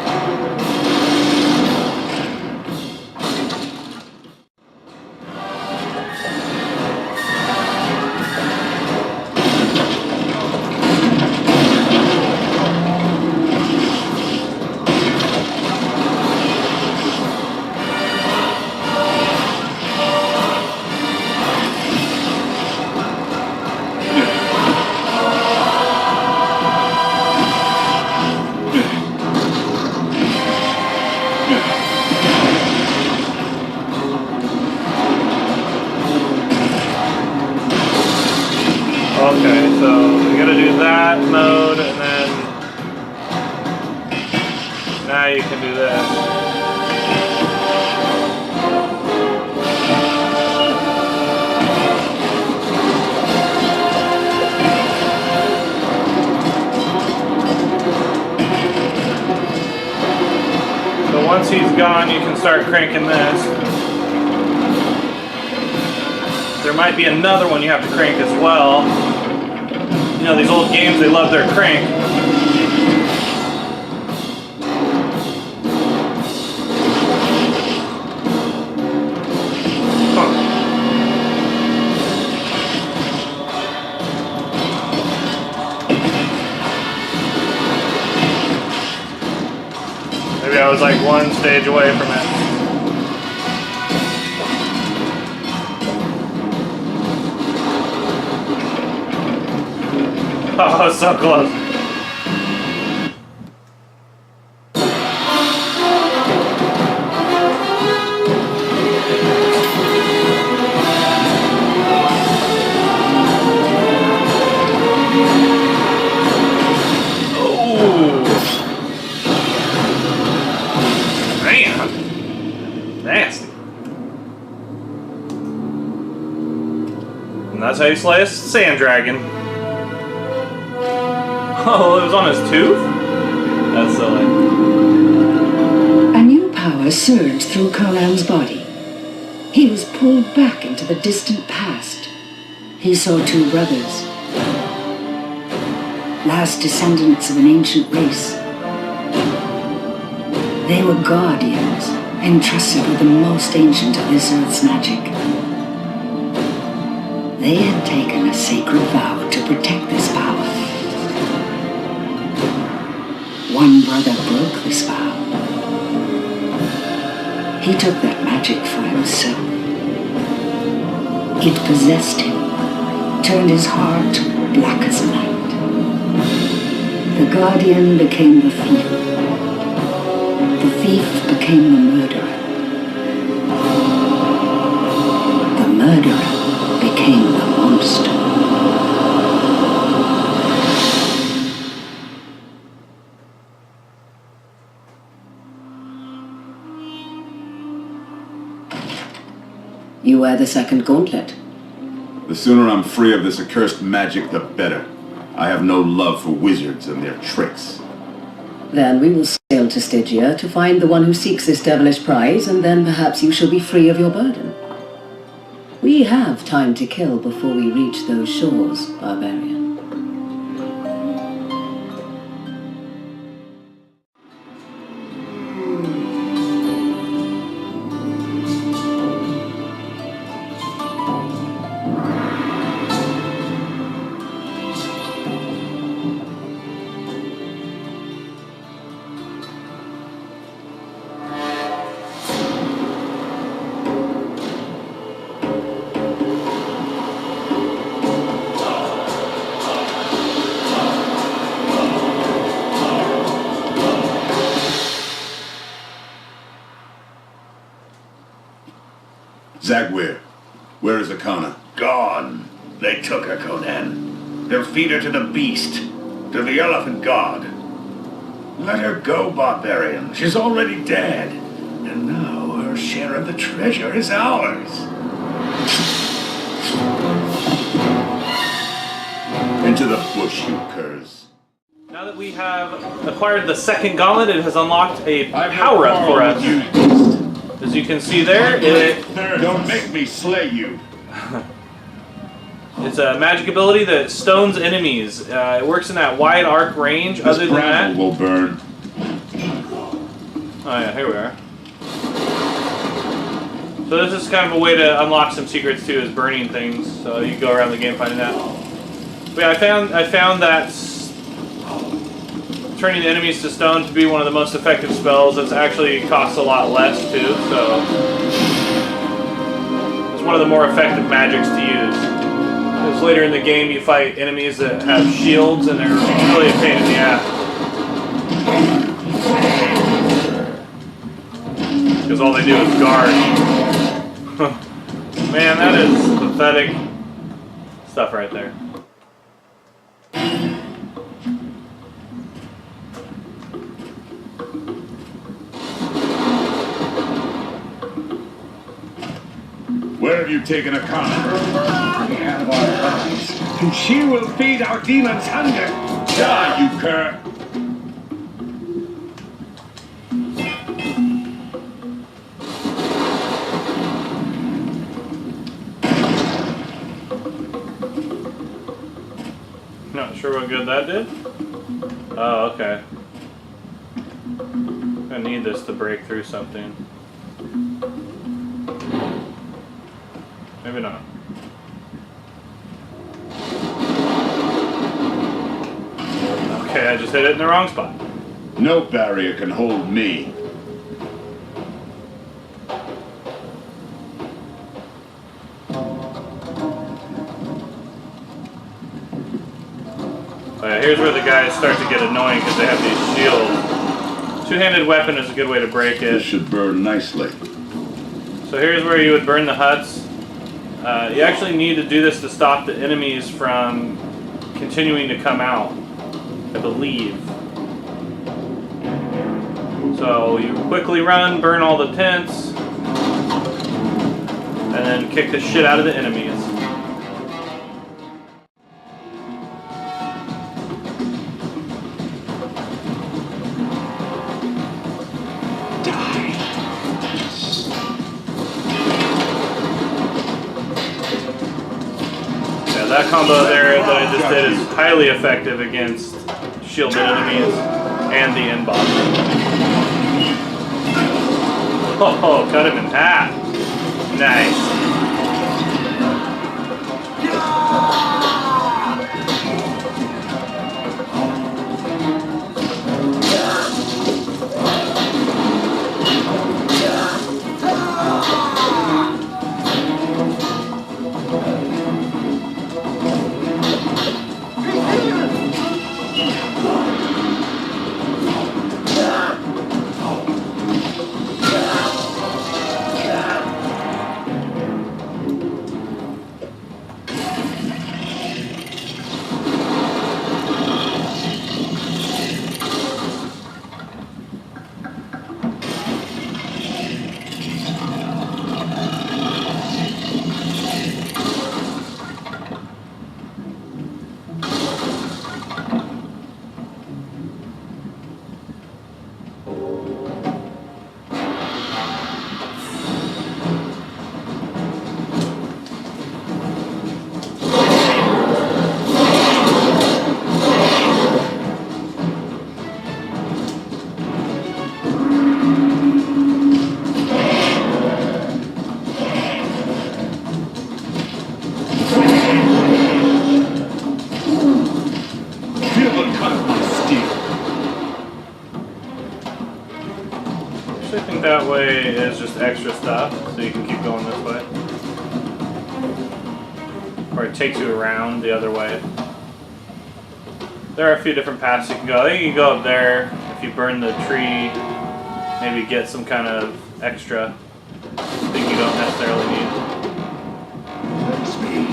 Okay, so we gotta do that mode, and then now you can do this. So once he's gone, you can start cranking this. There might be another one you have to crank as well. You know, these old games, they love their crank. Huh. Maybe I was like one stage away from it. Oh, so close. Oh. Man. Nasty. And that's how you slay a sand dragon. Oh, it was on his tooth? That's silly. A new power surged through Conan's body. He was pulled back into the distant past. He saw two brothers, last descendants of an ancient race. They were guardians, entrusted with the most ancient of this earth's magic. They had taken a sacred vow to protect this power. One brother broke this vow. He took that magic for himself. It possessed him, turned his heart black as night. The guardian became the thief. The thief became the murderer. The murderer became the monster. You wear the second gauntlet. The sooner I'm free of this accursed magic, the better. I have no love for wizards and their tricks. Then we will sail to Stygia to find the one who seeks this devilish prize, and then perhaps you shall be free of your burden. We have time to kill before we reach those shores, barbarian. Zagweir, where is Akana? Gone. They took her, Conan. They'll feed her to the beast, to the elephant god. Let her go, barbarian. She's already dead. And now her share of the treasure is ours. Into the bush, you curs. Now that we have acquired the second gauntlet, it has unlocked a power-up for us. As you can see there, Don't make me slay you. it's a magic ability that stones enemies. It works in that wide arc range. This Other than bramble that, will burn. oh yeah, here we are. So this is kind of a way to unlock some secrets too, is burning things. So you go around the game finding that. But yeah, I found that turning enemies to stone to be one of the most effective spells. It's actually costs a lot less too, so it's one of the more effective magics to use. Because later in the game you fight enemies that have shields and they're really a pain in the ass. Because all they do is guard. Man, that is pathetic stuff right there. Where have you taken a Conan? We have our eyes, and she will feed our demons' hunger. Die, you cur! Not sure what good that did. Oh, okay. I need this to break through something. Maybe not. Okay, I just hit it in the wrong spot. No barrier can hold me. Oh yeah, here's where the guys start to get annoying because they have these shields. Two-handed weapon is a good way to break This it. should burn nicely. So here's where you would burn the huts. You actually need to do this to stop the enemies from continuing to come out, I believe. So you quickly run, burn all the tents, and then kick the shit out of the enemies. That combo there that I just did is highly effective against shielded enemies and the end boss. Oh, cut him in half. Nice. That way is just extra stuff, so you can keep going this way. Or it takes you around the other way. There are a few different paths you can go. I think you can go up there if you burn the tree, maybe get some kind of extra thing you don't necessarily need. That's me.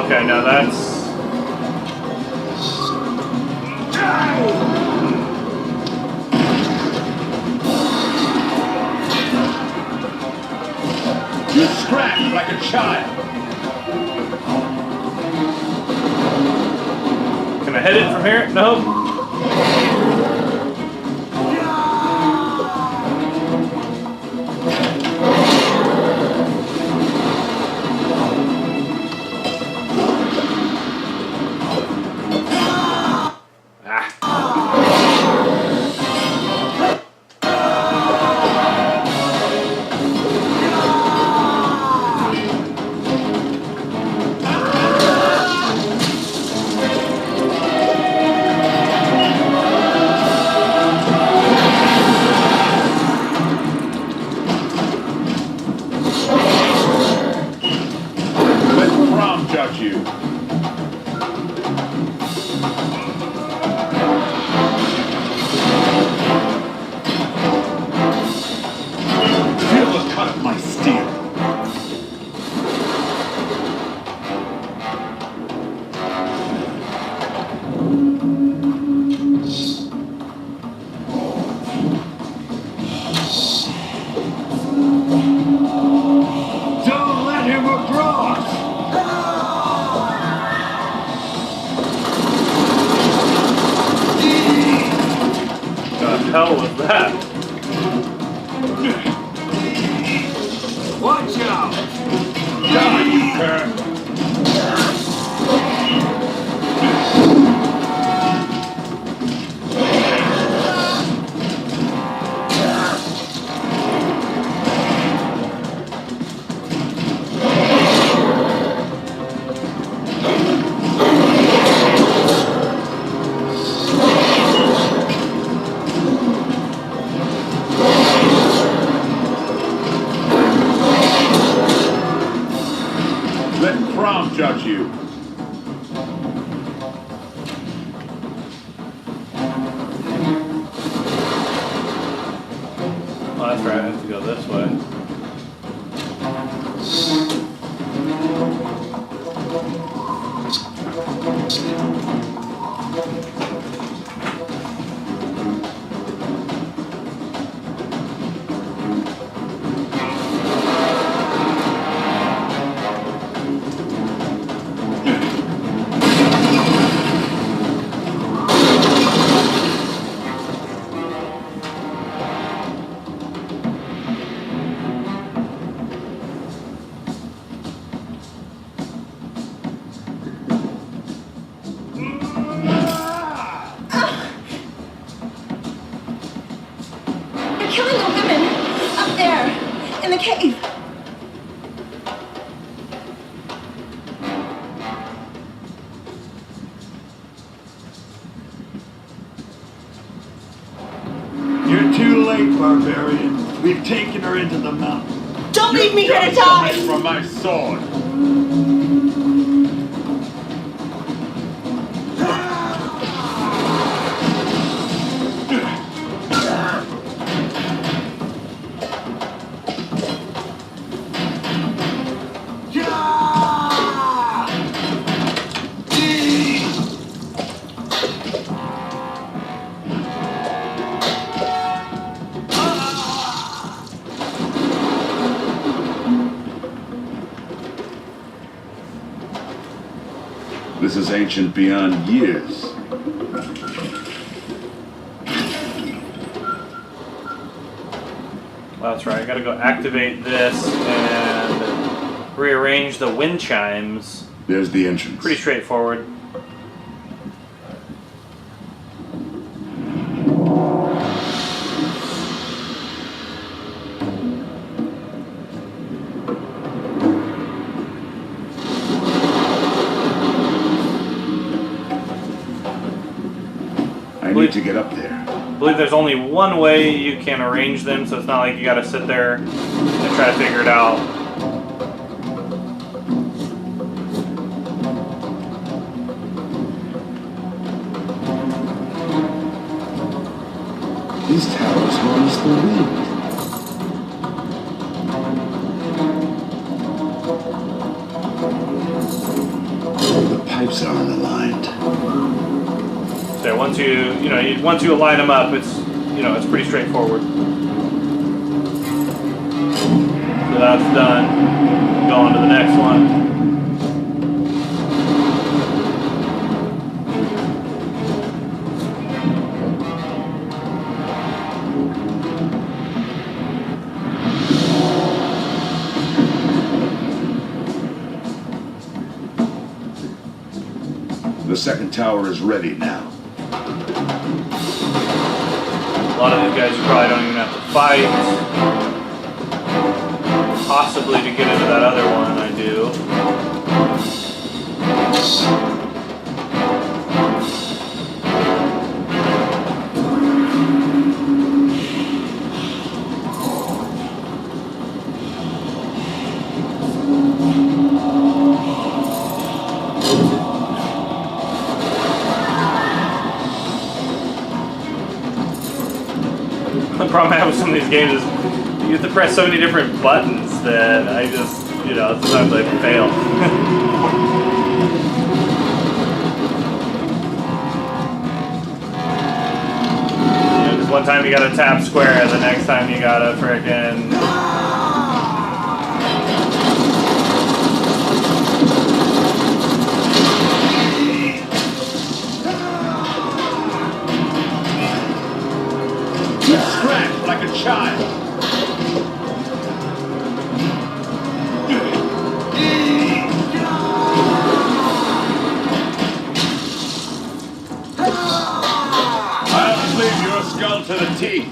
Okay, now that's... child. Can I hit it from here? Nope. Judge you. Feel the cut of my steel. Don't let him across! What the hell was that? Watch out! Die, you cur! Let Crom judge you. Oh, that's right. I have to go this way. They're killing the women up there in the cave. You're too late, barbarian. We've taken her into the mountain. Don't leave me here to Just die! away from my sword. This is ancient beyond years. Well, that's right. I gotta go activate this and rearrange the wind chimes. There's the entrance. Pretty straightforward. I need to get up there. I believe there's only one way you can arrange them, so it's not like you gotta sit there and try to figure it out. These towers harness the wind. The pipes are unaligned. So once once you align them up, it's it's pretty straightforward. So that's done. go on to the next one. The second tower is ready now. A lot of these guys you probably don't even have to fight. Possibly to get into that other one, I do. The problem I have with some of these games is you have to press so many different buttons that I just, you know, sometimes I fail. You know, 'cause one time you gotta tap square, the next time you gotta frickin'... Scratch like a child. I'll cleave your skull to the teeth.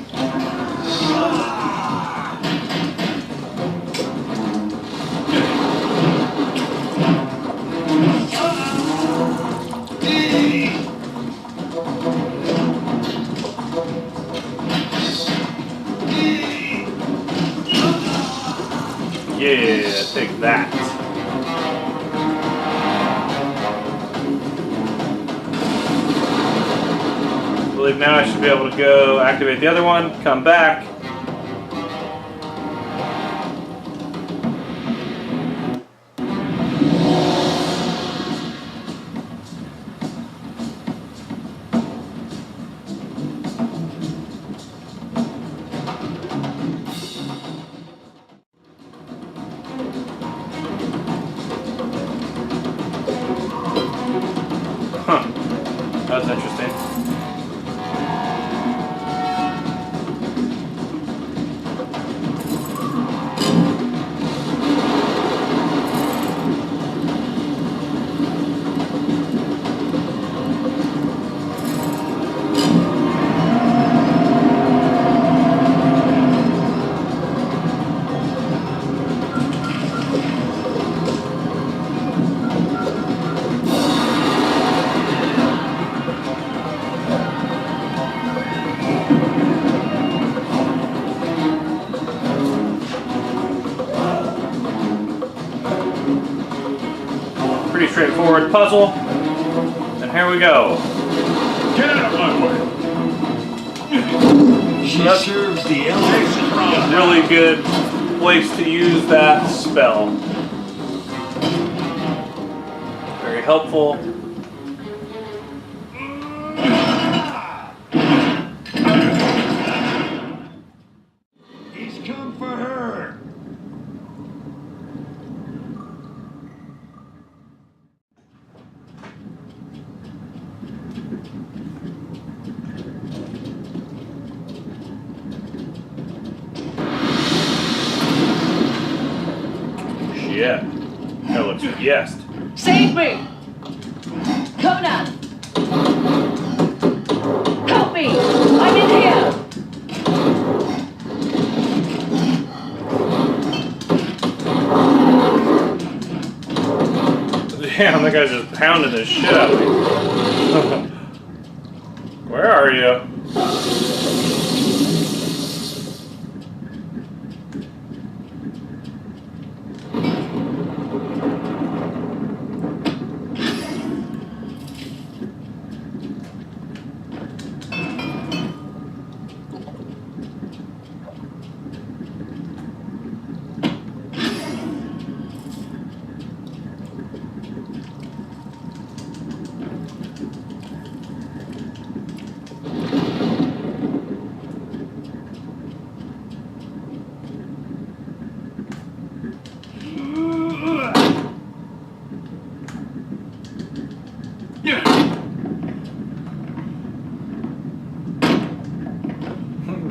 Yeah, take that. I believe now I should be able to go activate the other one, come back. Huh. That's interesting. Pretty straightforward puzzle. And here we go. Get out of my way. She serves the elevation. Really good place to use that spell. Very helpful. He's come for her. Yeah. That looks yes. Save me! Conan! Help me! I'm in here! Damn, that guy's just pounding the shit out of me. Where are you?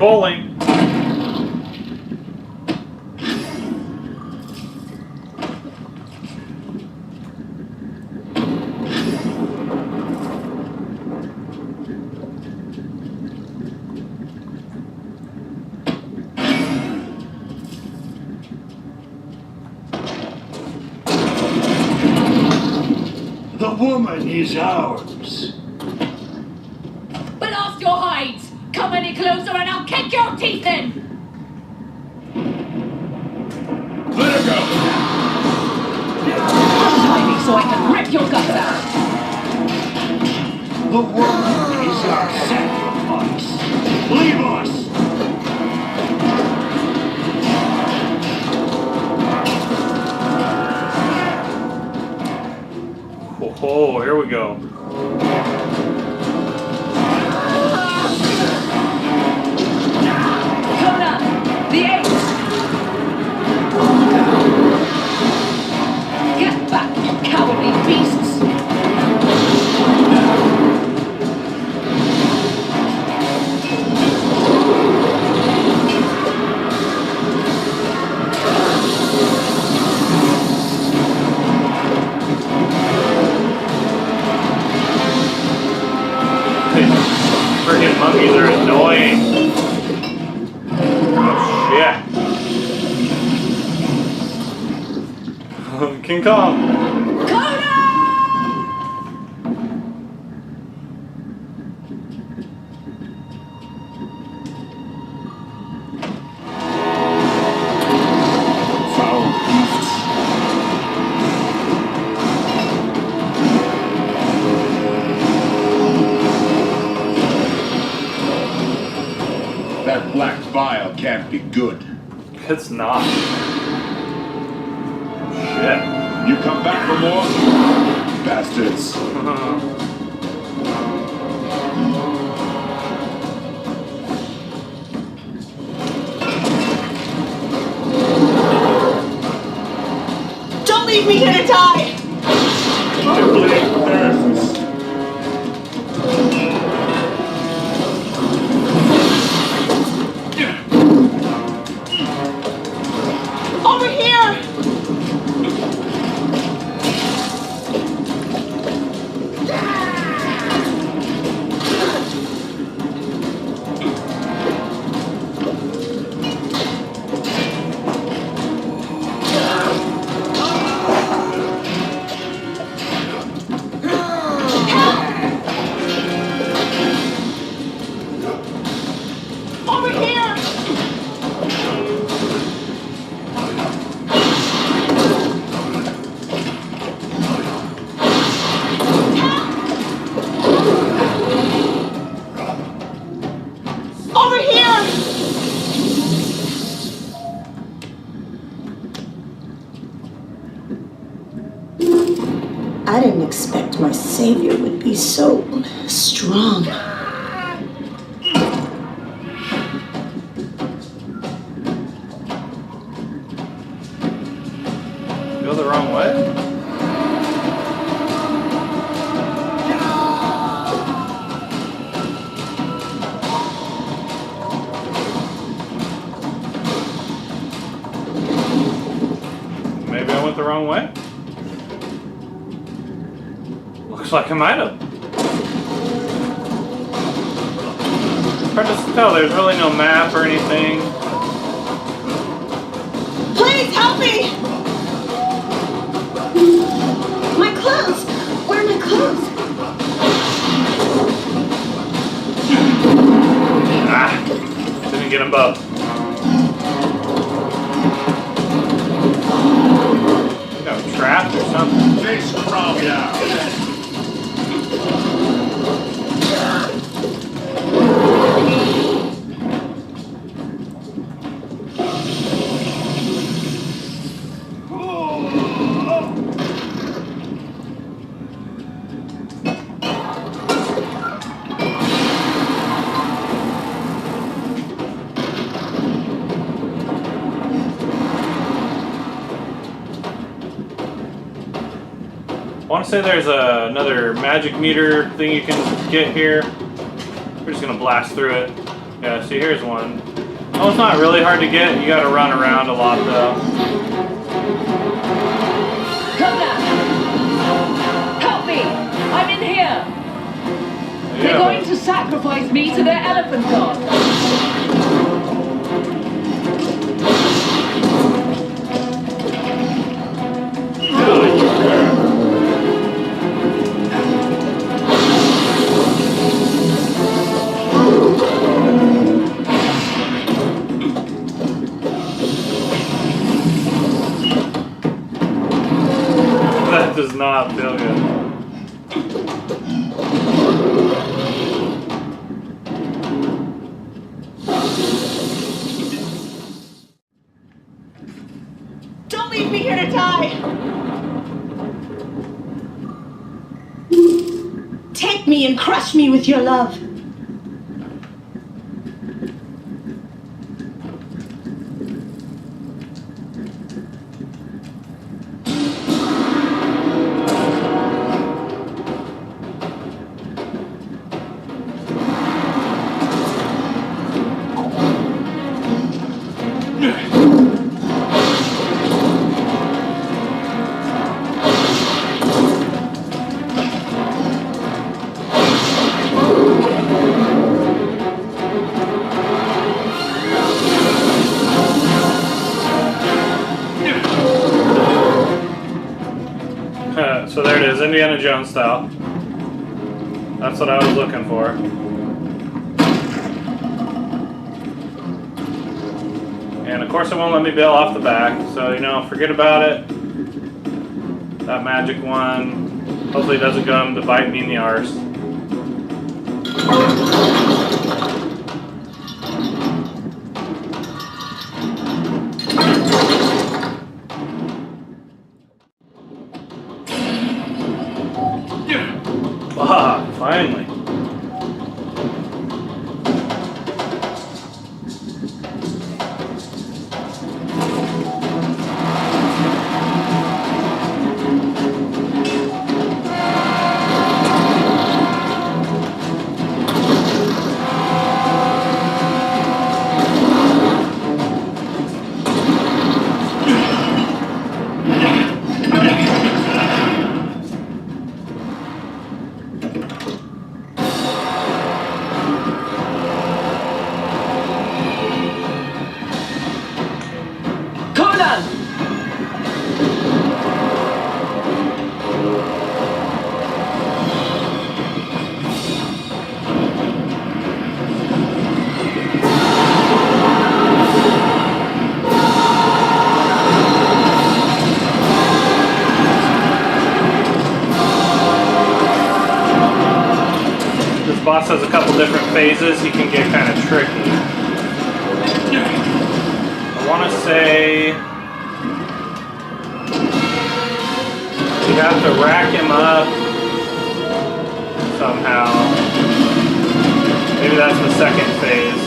bowling. The woman is ours. Blast your hides! Come any closer and I'll kick your teeth in! Let her go! Tie me so I can rip your guts out! The woman is our sacrifice. Leave us! Oh, here we go. Conan! The ace! Get back, you cowardly beasts! Freaking monkeys are annoying. Oh shit. King Kong. Foul beasts. That black vial can't be good. It's not. Shit. You come back for more? Bastards. Don't leave me here to die! Trembling thirsts. Over here! Over here! Over here! I didn't expect my savior would be so strong. Go the wrong way? Maybe I went the wrong way? Looks like I might have. Hard to tell, there's really no map or anything. Please help me! My clothes! Where are my clothes? Ah, didn't get them both. I think I'm trapped or something. Discretion! I want to say there's another magic meter thing you can get here. We're just gonna blast through it. Yeah, see, here's one. Oh, it's not really hard to get. You gotta run around a lot, though. Conan! Help me! I'm in here! Yeah, They're going to sacrifice me to their elephant god! That does not feel good. Don't leave me here to die! Take me and crush me with your love. So there it is, Indiana Jones style. That's what I was looking for. And of course it won't let me bail off the back, so you know, forget about it. That magic one hopefully doesn't come to bite me in the arse. Ah, finally. Conan! This boss has a couple different phases. He can get kind of tricky. I want to say you have to rack him up somehow. Maybe that's the second phase.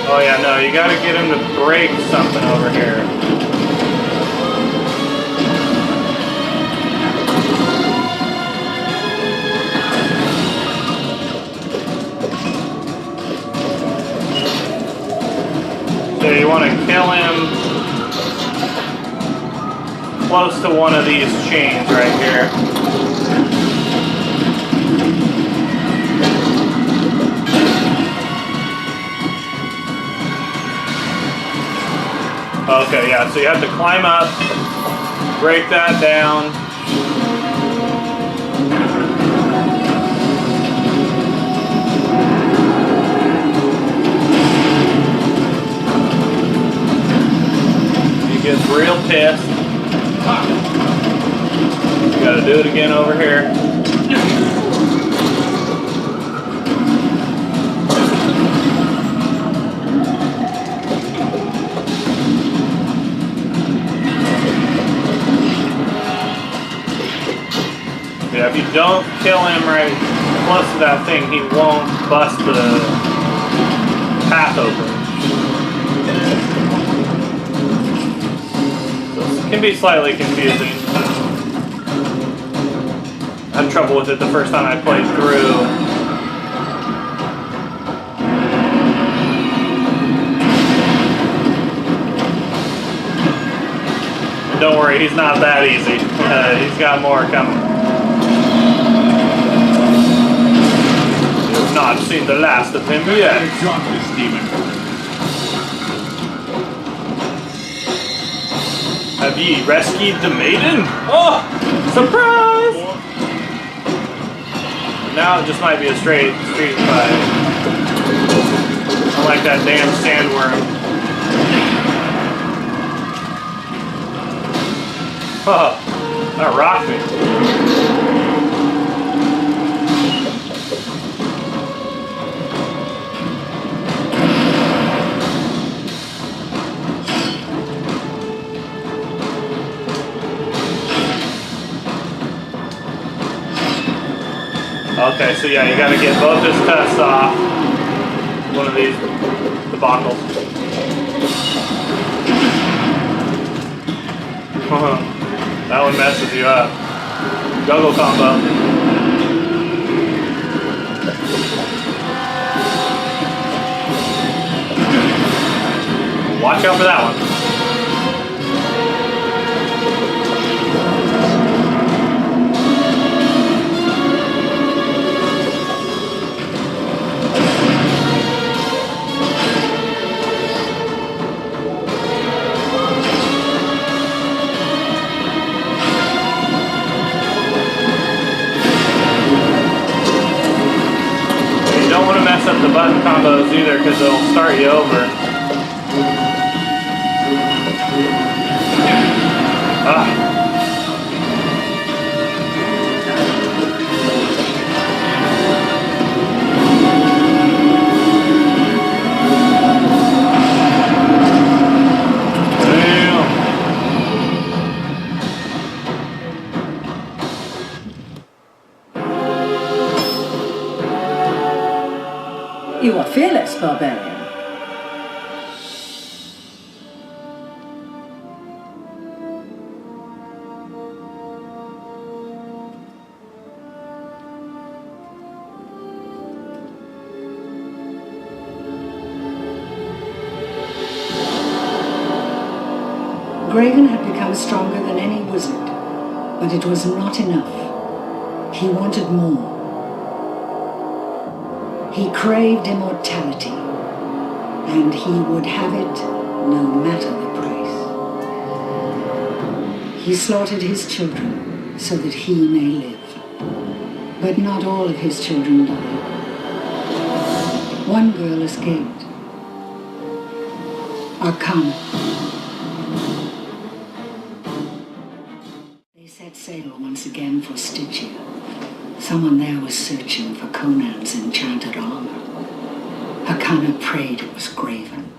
Oh yeah, no, you got to get him to break something over here. So you want to kill him close to one of these chains right here. Okay, yeah, so you have to climb up, break that down. Gets real pissed. You gotta do it again over here. Yeah, if you don't kill him right close to that thing, he won't bust the path open. Can be slightly confusing. I had trouble with it the first time I played through. don't worry, he's not that easy. He's got more coming. You've not seen the last of him yet. Drop this demon. Have ye rescued the maiden? Oh, surprise! Now it just might be a straight street fight. I like that damn sandworm. Oh, that rocked me. Okay, so yeah, you gotta get both his tusks off one of these debacles. That one messes you up. Juggle combo. Watch out for that one. Up the button combos either, because they'll start you over. Ah. You are fearless, barbarian. Graven had become stronger than any wizard, but it was not enough. He wanted more. He craved immortality, and he would have it no matter the price. He slaughtered his children so that he may live. But not all of his children died. One girl escaped. Arcana. They set sail once again for Stygia. Someone there was searching for Conan's enchanted armor. Arcana prayed it was Graven.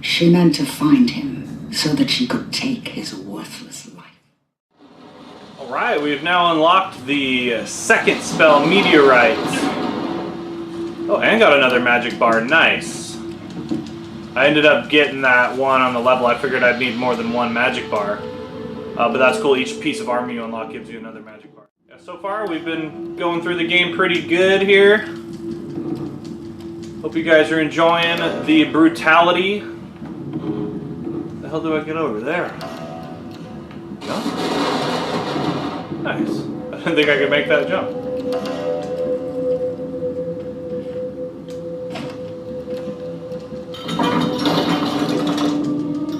She meant to find him so that she could take his worthless life. Alright, we've now unlocked the second spell, Meteorite. Oh, and got another magic bar. Nice. I ended up getting that one on the level. I figured I'd need more than one magic bar. But that's cool. Each piece of armor you unlock gives you another magic bar. Yeah, so far, we've been going through the game pretty good here. Hope you guys are enjoying the brutality. The hell do I get over there? Jump? Nice. I didn't think I could make that jump.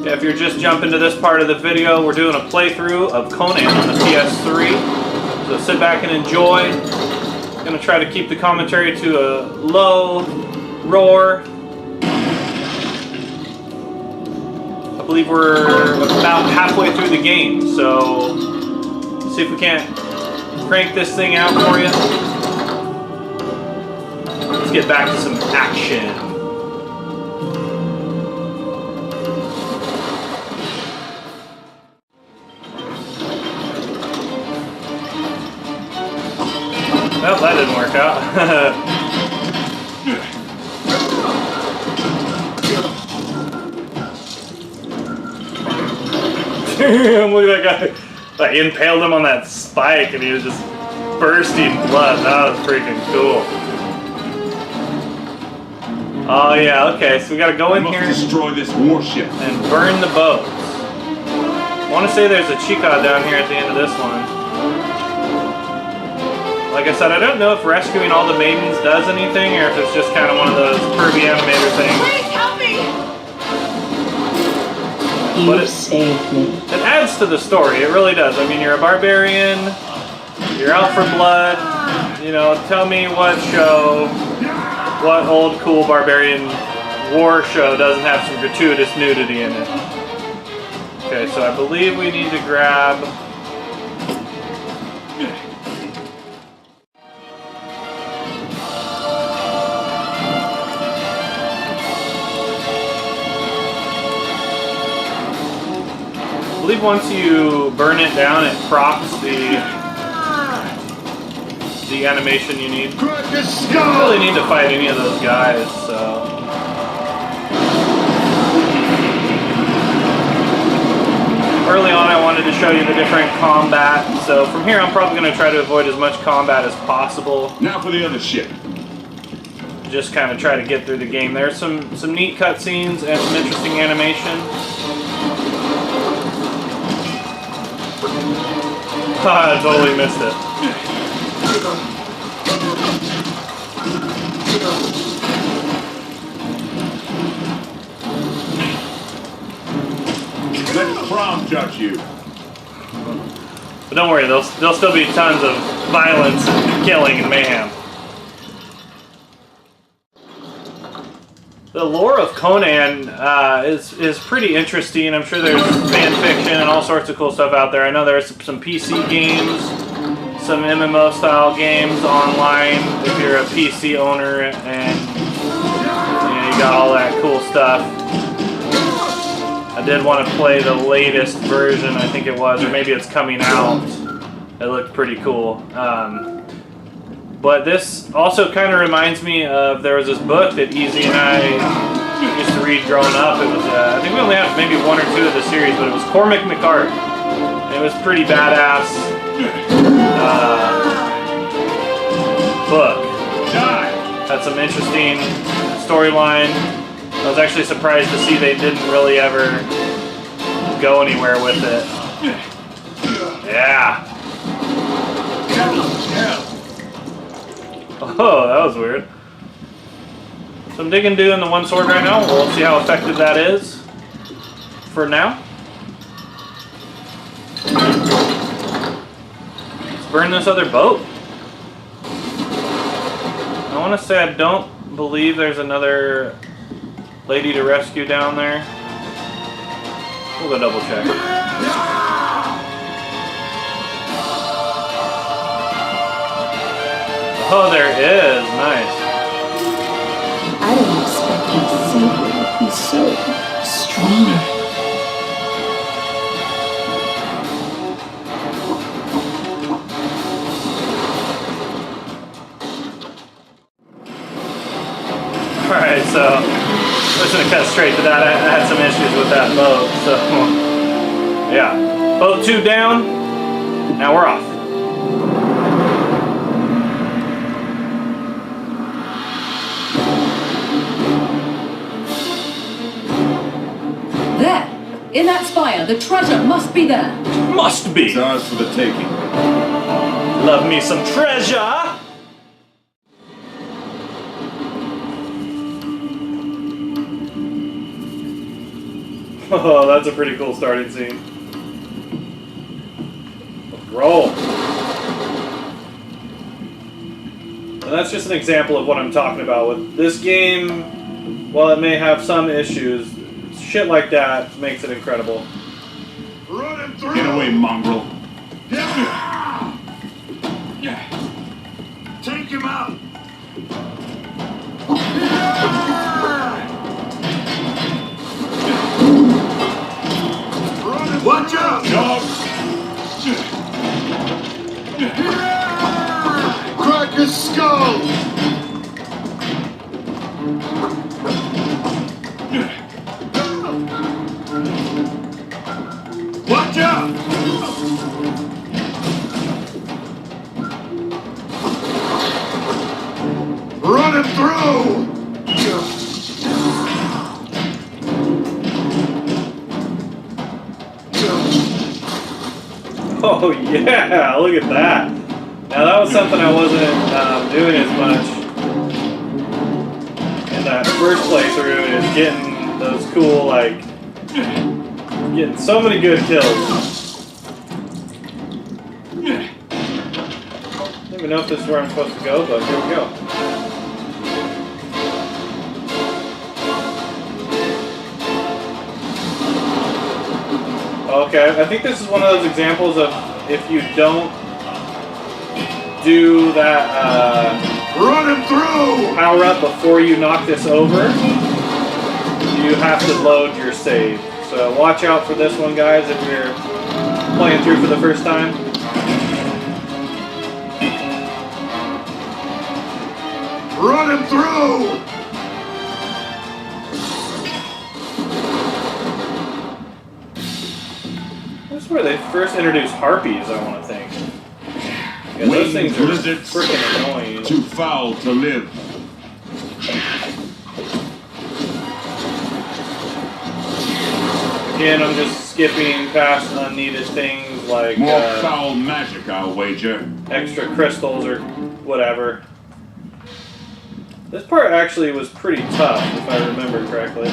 Yeah, if you're just jumping to this part of the video, we're doing a playthrough of Conan on the PS3. So sit back and enjoy. I'm gonna try to keep the commentary to a low roar. I believe we're about halfway through the game, so let's see if we can't crank this thing out for you. Let's get back to some action. Well, that didn't work out. Look at that guy. I impaled him on that spike and he was just bursting blood. That was freaking cool. Oh yeah, okay, so we gotta go in here destroy this warship and burn the boats. I want to say there's a Chica down here at the end of this one. Like I said, I don't know if rescuing all the maidens does anything, or if it's just kind of one of those pervy animator things. Please help me! You saved me. It adds to the story, it really does. I mean, you're a barbarian, you're out for blood, you know, tell me what show, what old cool barbarian war show doesn't have some gratuitous nudity in it. Okay, so I believe we need to grab... I believe once you burn it down, it procs the animation you need. You don't really need to fight any of those guys, so... Early on I wanted to show you the different combat, so from here I'm probably going to try to avoid as much combat as possible. Now for the other ship. Just kind of try to get through the game. There's some neat cutscenes and some interesting animation. I totally missed it. Let prom judge you. But don't worry, there'll still be tons of violence and killing and mayhem. The lore of Conan is pretty interesting. I'm sure there's fan fiction and all sorts of cool stuff out there. I know there's some PC games, some MMO style games online if you're a PC owner and you got all that cool stuff. I did want to play the latest version, I think it was, or maybe it's coming out. It looked pretty cool. But this also kind of reminds me of, there was this book that Easy and I used to read growing up. It was, I think we only have maybe one or two of the series, but it was Cormac McCart. It was pretty badass book. Had some interesting storyline. I was actually surprised to see they didn't really ever go anywhere with it. Yeah. Oh, that was weird. So I'm digging doing the one sword right now. We'll see how effective that is for now. Let's burn this other boat. I want to say I don't believe there's another lady to rescue down there. We'll go double check. Oh, there is. Nice. I didn't expect my savior would be so strong. Alright, so I'm just gonna cut straight to that. I had some issues with that boat, so yeah. Boat 2 down. Now we're off. There! In that spire, the treasure must be there. Must be! It's ours for the taking. Love me some treasure! Oh, that's a pretty cool starting scene. Let's roll. And that's just an example of what I'm talking about. With this game, while it may have some issues, shit like that makes it incredible. Running through. Get away, mongrel. Take him out. Watch out! Dog. Crack his skull! Watch out! Running through! Oh yeah, look at that. Now that was something I wasn't doing as much in that first playthrough, is getting those cool, like, getting so many good kills. I don't even know if this is where I'm supposed to go, but here we go. Okay, I think this is one of those examples of if you don't do that Run him through! power up before you knock this over, you have to load your save. So watch out for this one, guys, if you're playing through for the first time. Run him through! That's where they first introduced harpies, I want to think. Yeah, those things are lizards. freaking annoying. Too foul to live. Again, I'm just skipping past unneeded things like More foul magic, I'll wager. extra crystals or whatever. This part actually was pretty tough, if I remember correctly.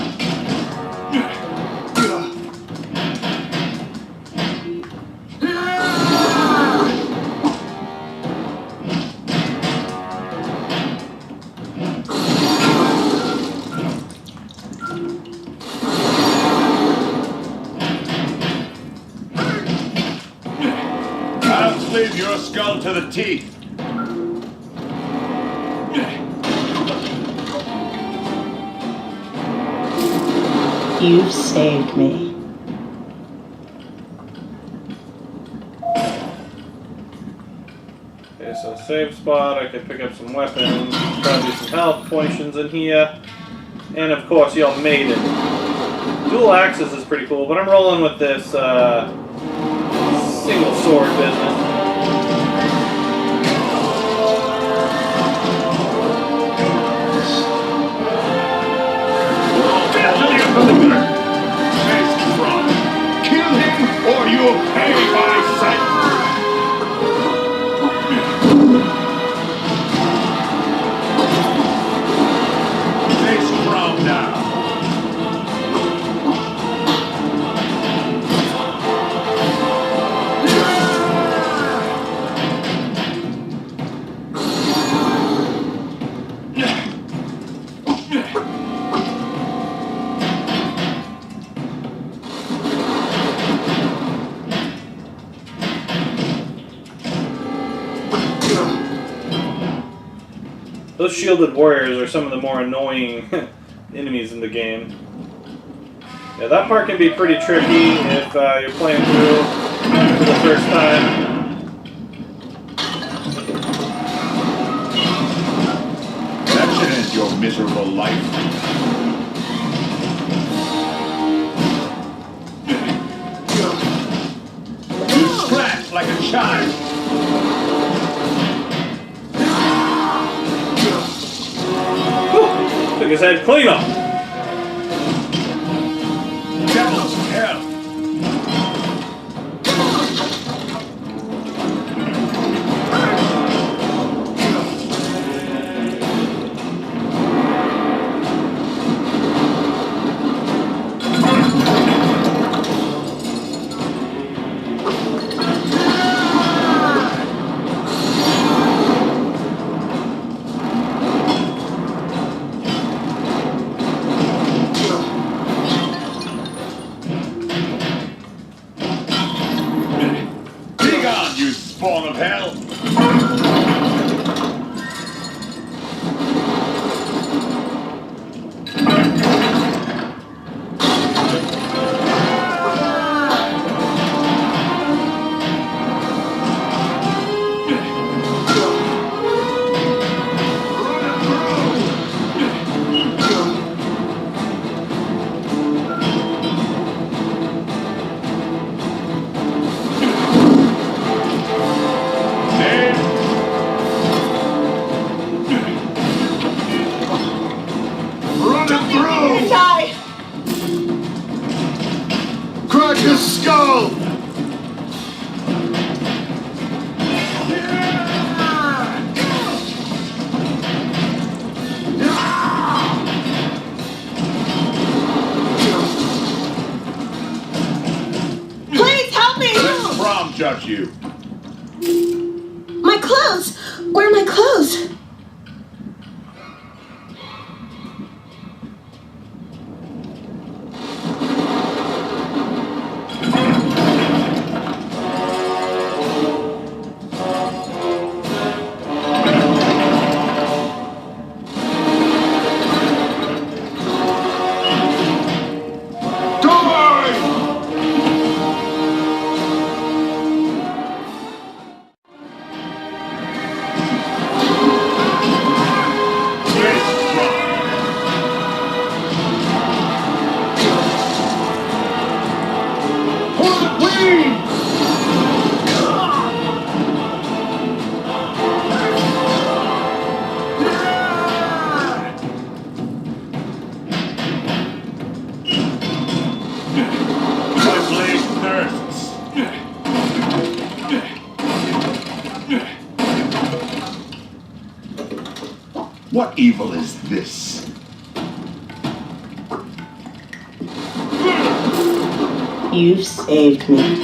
I'll cleave your skull to the teeth. You've saved me. Okay, so save spot, I can pick up some weapons, probably some health potions in here, and of course your maiden. Dual axes is pretty cool, but I'm rolling with this single sword business. Kill him or you'll pay by sight. Face from now. Those shielded warriors are some of the more annoying enemies in the game. Yeah, that part can be pretty tricky if you're playing through for the first time. That should end your miserable life. You scratch like a child. Took his head clean off. Devil's hell. Spawn of hell! Crack his skull! about you. My clothes! Where are my clothes? What evil is this? You've saved me.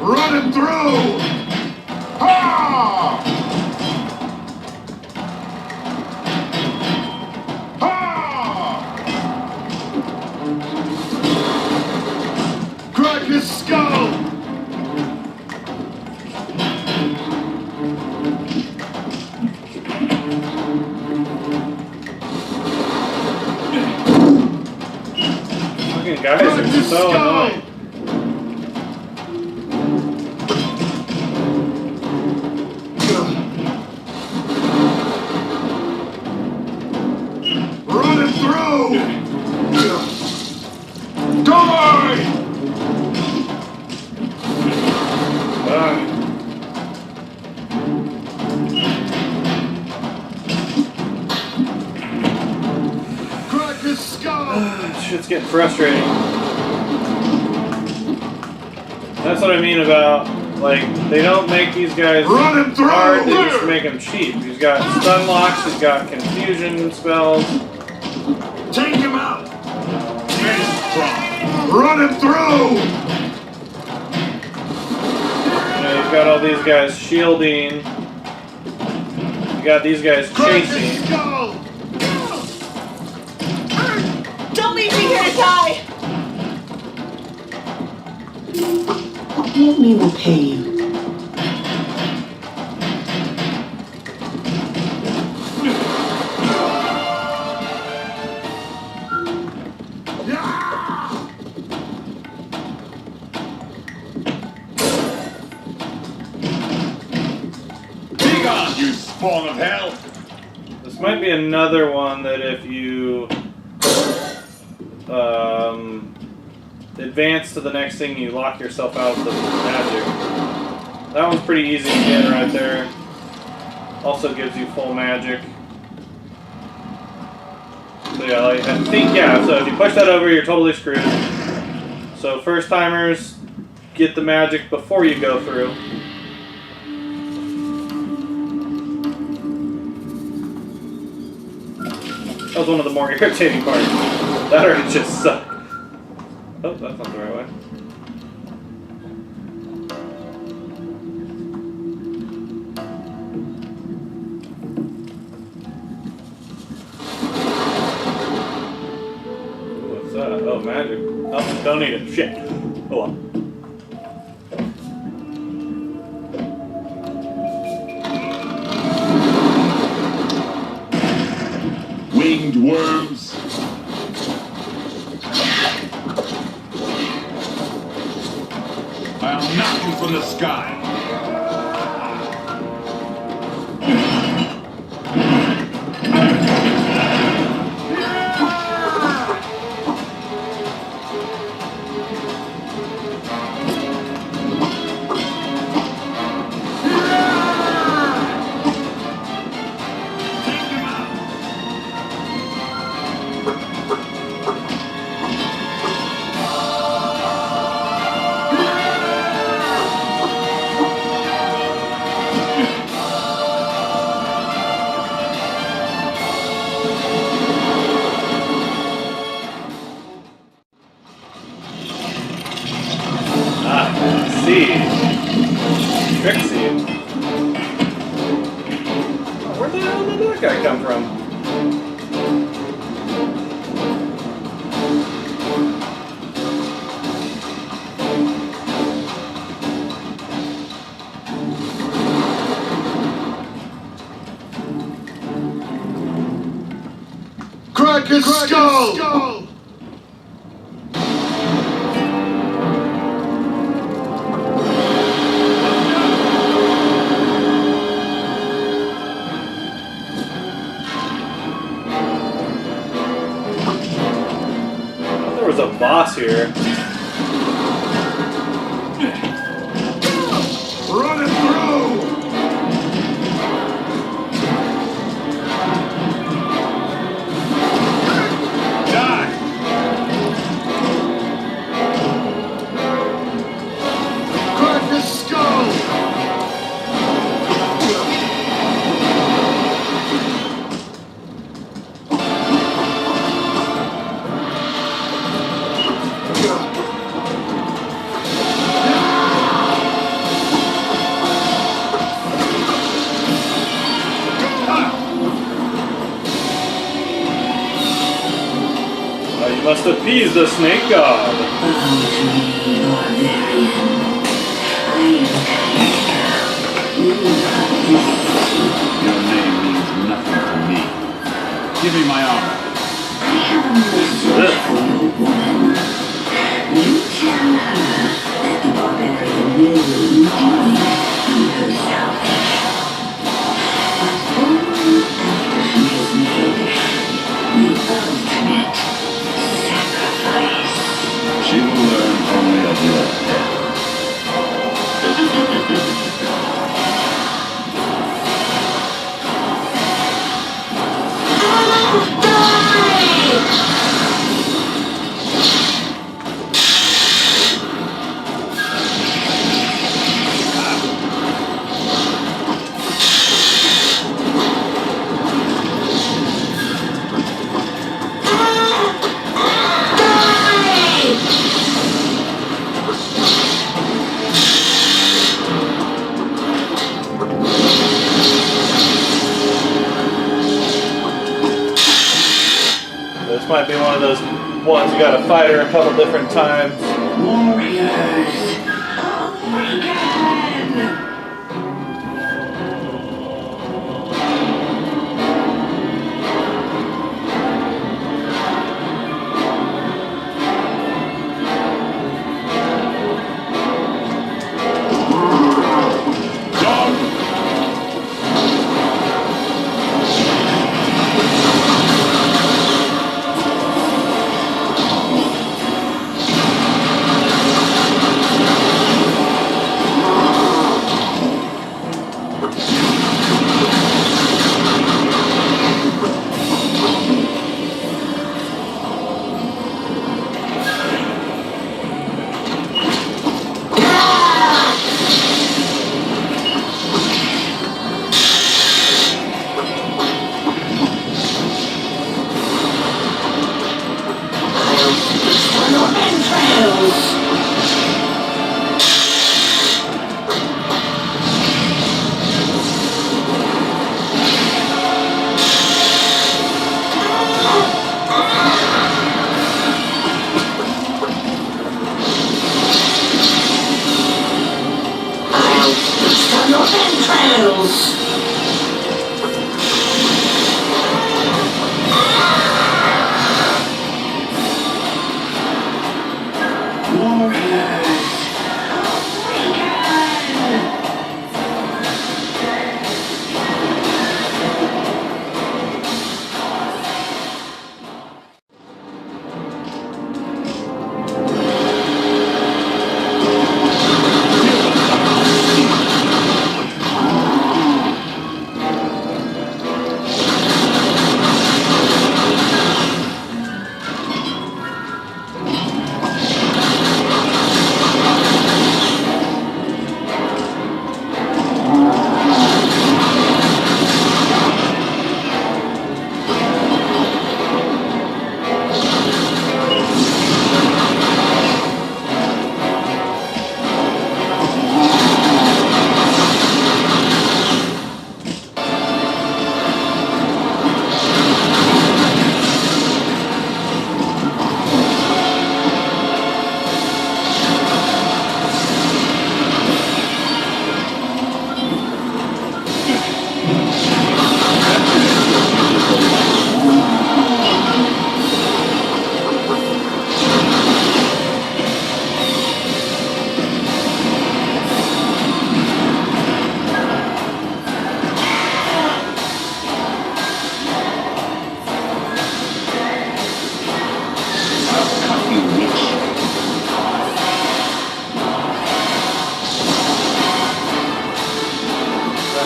Running through! Ha! Ha! Crack his skull! Fucking guys are so annoying. Running through! Die! Crack his skull! Shit's getting frustrating. That's what I mean about, like, they don't make these guys Running through! hard, they just make them cheap. He's got stun locks, he's got confusion spells. Take him out! Running through! You know, you've got all these guys shielding. You got these guys Crack his chasing. skull! Don't leave me here to die! We will pay you. Be gone, you spawn of hell! This might be another one that if you advance to the next thing, you lock yourself out of the magic. That one's pretty easy to get right there. Also gives you full magic. So yeah, like, I think, yeah, so if you push that over, you're totally screwed. So first timers, get the magic before you go through. That was one of the more irritating parts. That or it just sucked. Oh, that's not the right way. What's that? Oh, magic. Oh, don't need it. Shit. Oh well. Winged worms! I'll knock you from the sky! Where the hell did that guy come from? Crack his skull! There was a boss here. Run it through! Die! Crack his skull! You must appease the snake god. Your name means nothing to me. Give me my armor. You tell her that the barbarian will be herself. But only after she has made the ultimate sacrifice. She will learn only of your death. This might be one of those ones you gotta fight her a couple different times. Warriors, awaken!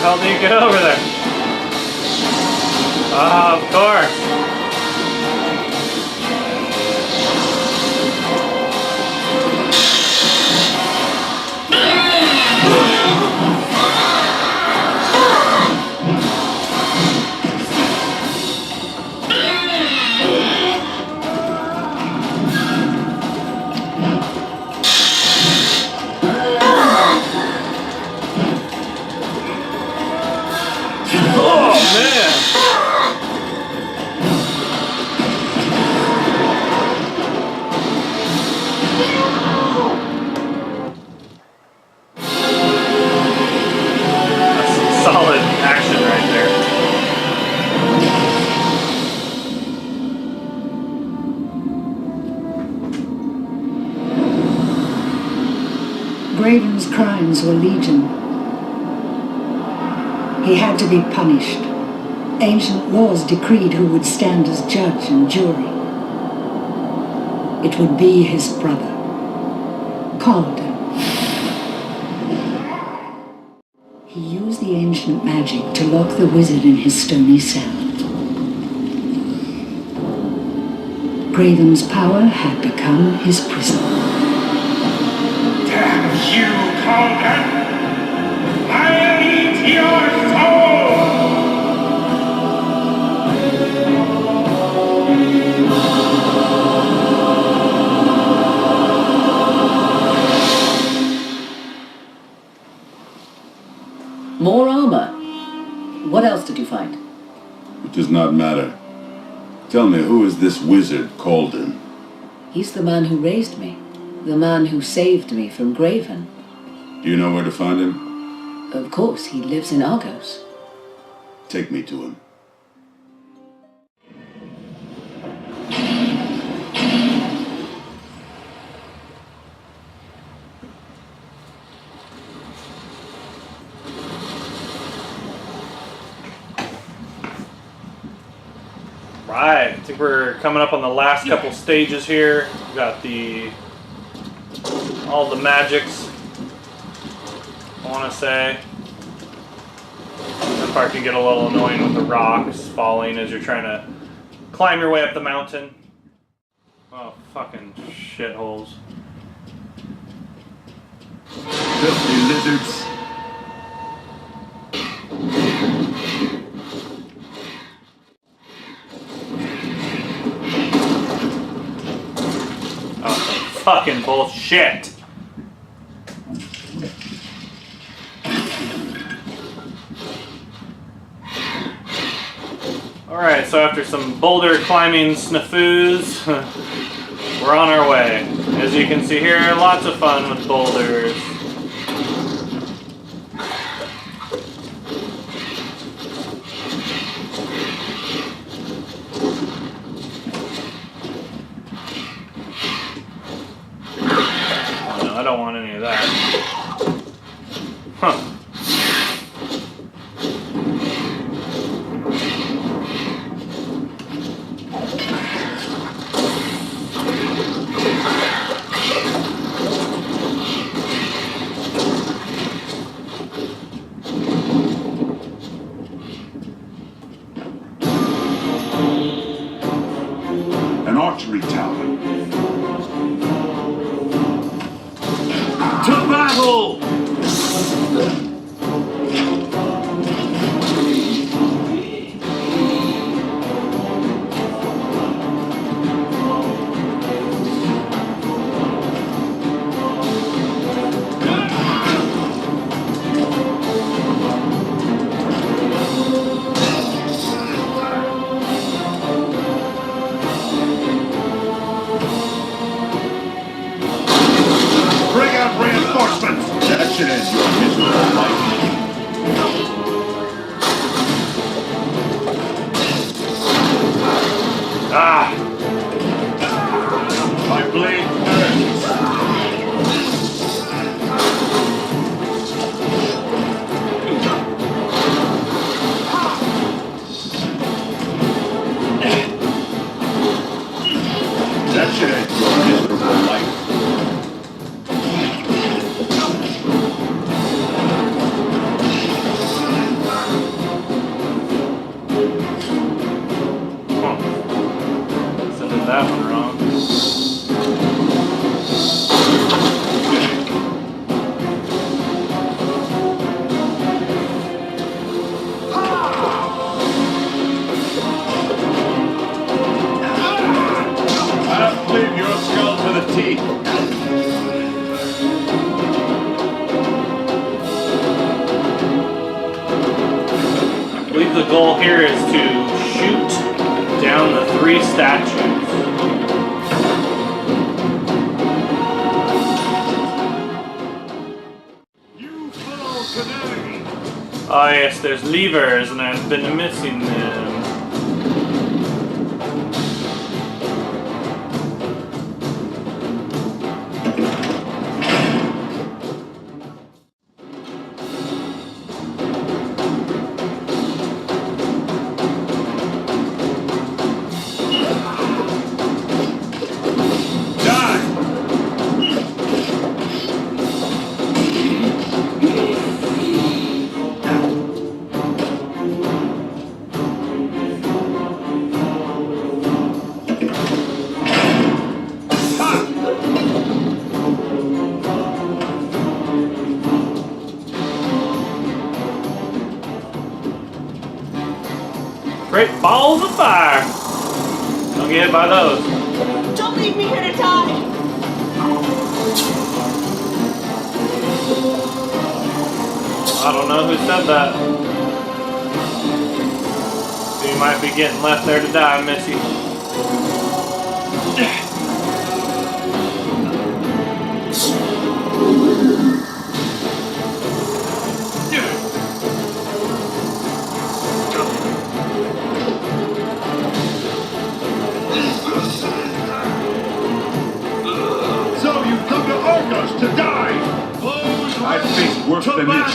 hell do you get over there? Oh, of course. Solid action right there. Graven's crimes were legion. He had to be punished. Ancient laws decreed who would stand as judge and jury. It would be his brother, Conan. He used the ancient magic to lock the wizard in his stony cell. Graven's power had become his prison. Damn you, Conan! I'll eat your soul! More armor. What else did you find? It does not matter. Tell me, who is this wizard Conan? He's the man who raised me. The man who saved me from Graven. Do you know where to find him? Of course, he lives in Argos. Take me to him. Right, I think we're coming up on the last couple stages here. We've got all the magics, I want to say. That part can get a little annoying with the rocks falling as you're trying to climb your way up the mountain. Oh, fucking shitholes. Filthy lizards. Oh, fucking bullshit. Alright, so after some boulder climbing snafus, we're on our way. As you can see here, lots of fun with boulders. Oh, no, I don't want any of that. Huh. believe the goal here is to shoot down the 3 statues. You fall today. Oh yes, there's levers and I've been missing them. Great balls of fire! Don't get hit by those. Don't leave me here to die! I don't know who said that. So you might be getting left there to die, Missy. So you've come to Argos to die! I faced worse than this.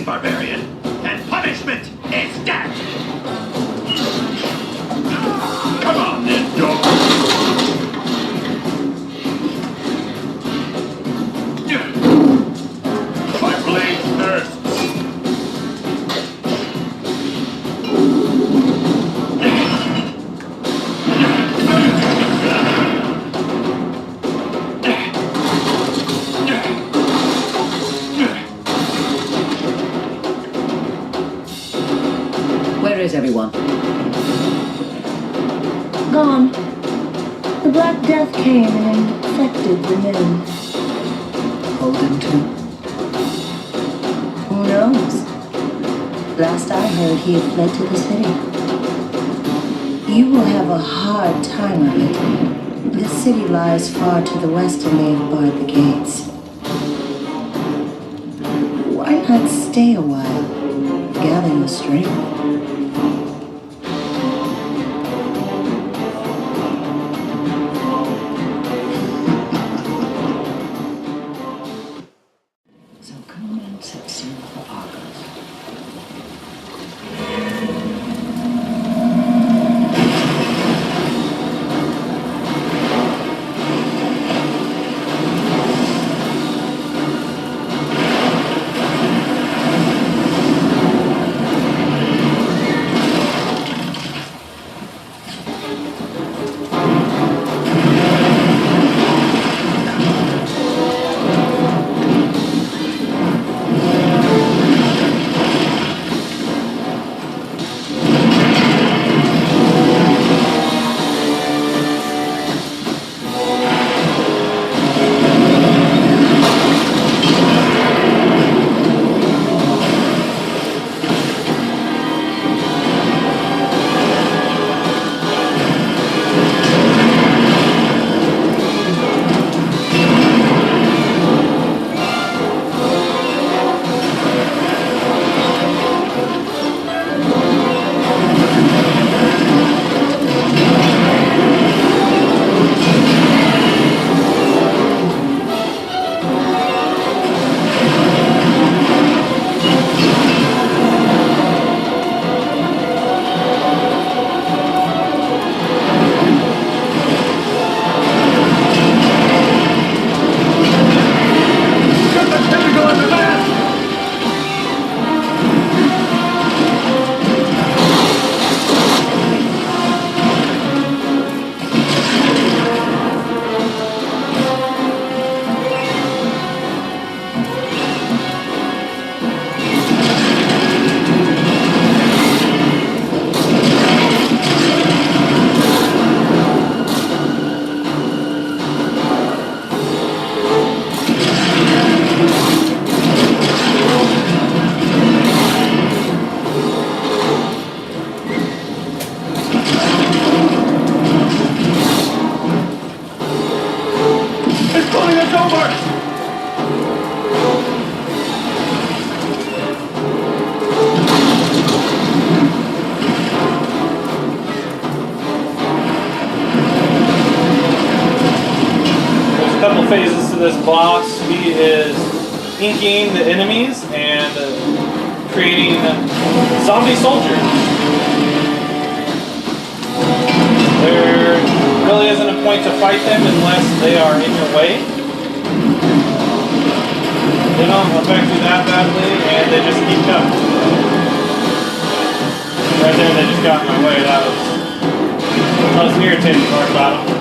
Barbarian, and punishment is death! Come on then, dog! My blade thirsts! is everyone? Gone. The Black Death came and infected the men. Holden too. Who knows? Last I heard, he had fled to the city. You will have a hard time of it. The city lies far to the west and they have barred the gates. Why not stay a while? Gather your strength. So Conan set sail for Argos. Phases to this boss. He is inking the enemies and creating zombie soldiers. There really isn't a point to fight them unless they are in your way. They don't affect you that badly and they just keep coming. Right there they just got in my way. That was the irritating part about them.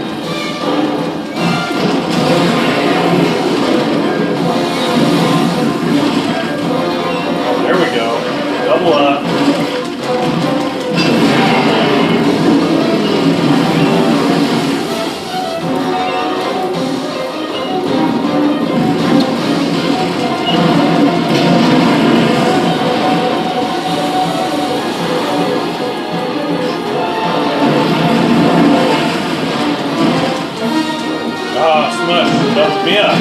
There we go. Double up. Ah, smush. Double me up.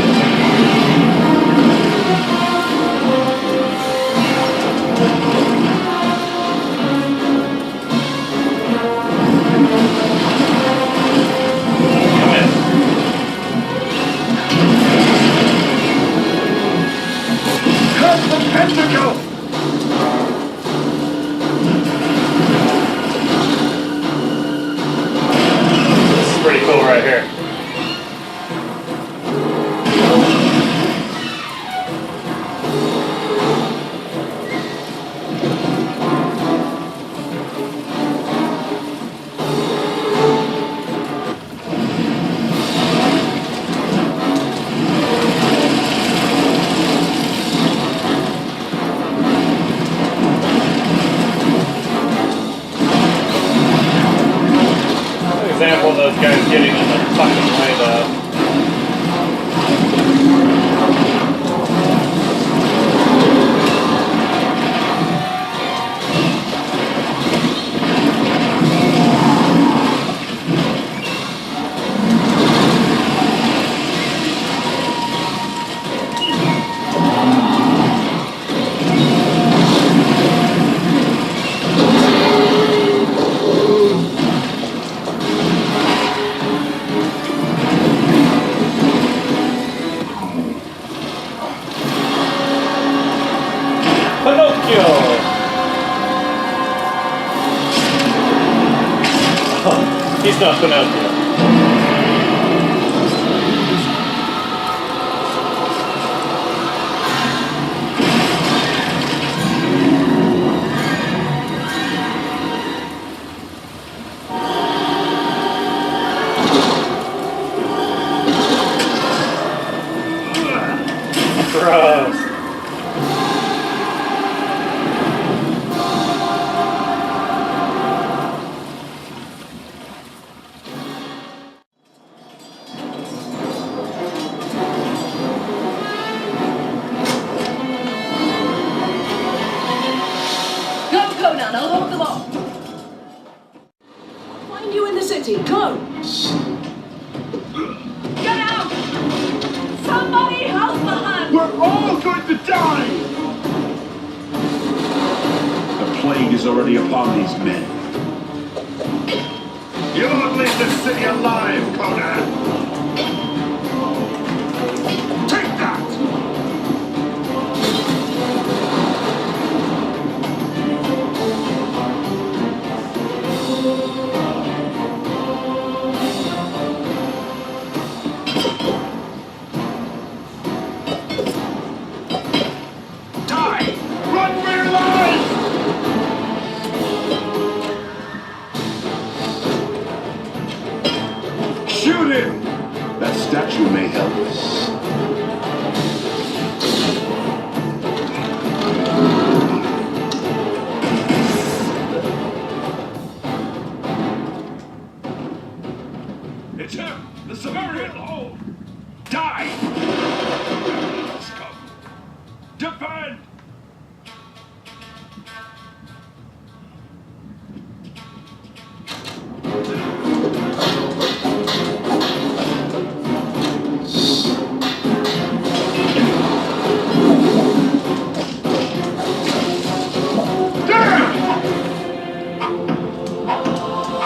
those guys getting in the fucking way though. He's not Pinocchio. Gross. Conan, I'll hold them off. Find you in the city. Go! Get out! Somebody help the hunt! We're all going to die! The plague is already upon these men. You won't leave this city alive, Conan! Take that! Die! Run for your lives! Shoot him! That statue may help. It's him! The Sumerian hold! Die! Scum! Defend!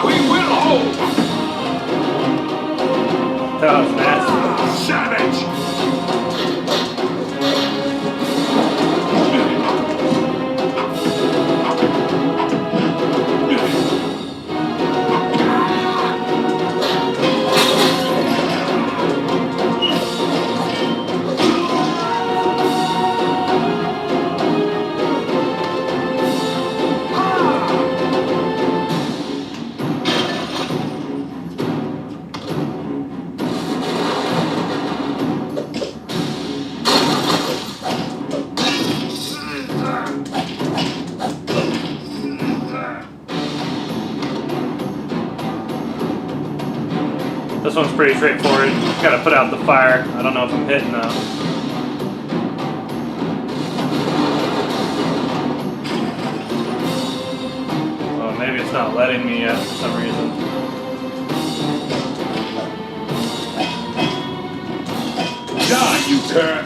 We will hold! That was nasty. Savage! This one's pretty straightforward. Gotta put out the fire. I don't know if I'm hitting though. Oh, maybe it's not letting me yet for some reason. Die, you cur!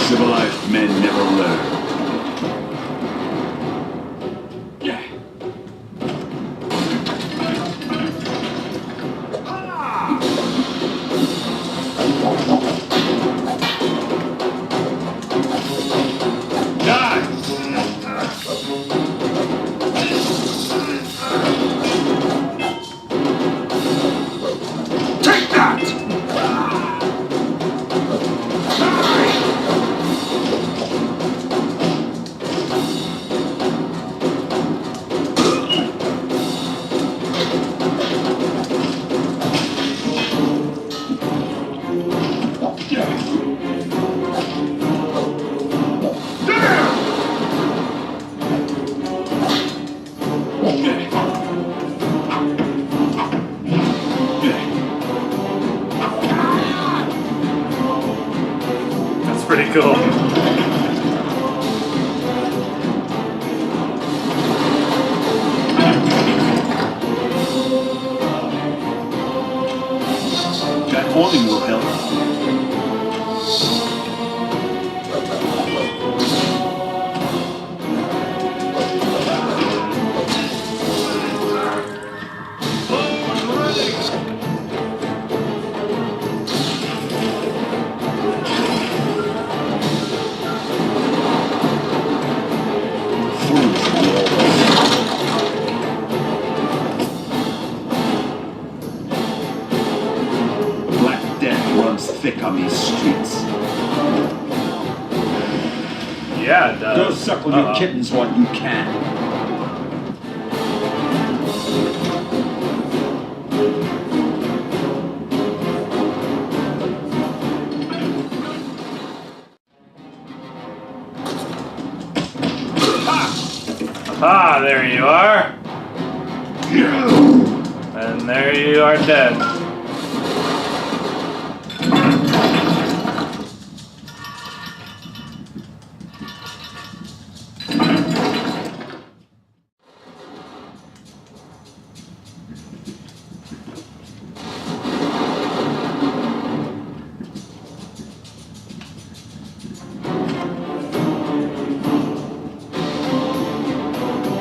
Civilized men never learn. pretty cool. That awning will help. Thick on these streets. Yeah, it does. Go suckle your kittens while you can. Ah, there you are. And there you are dead.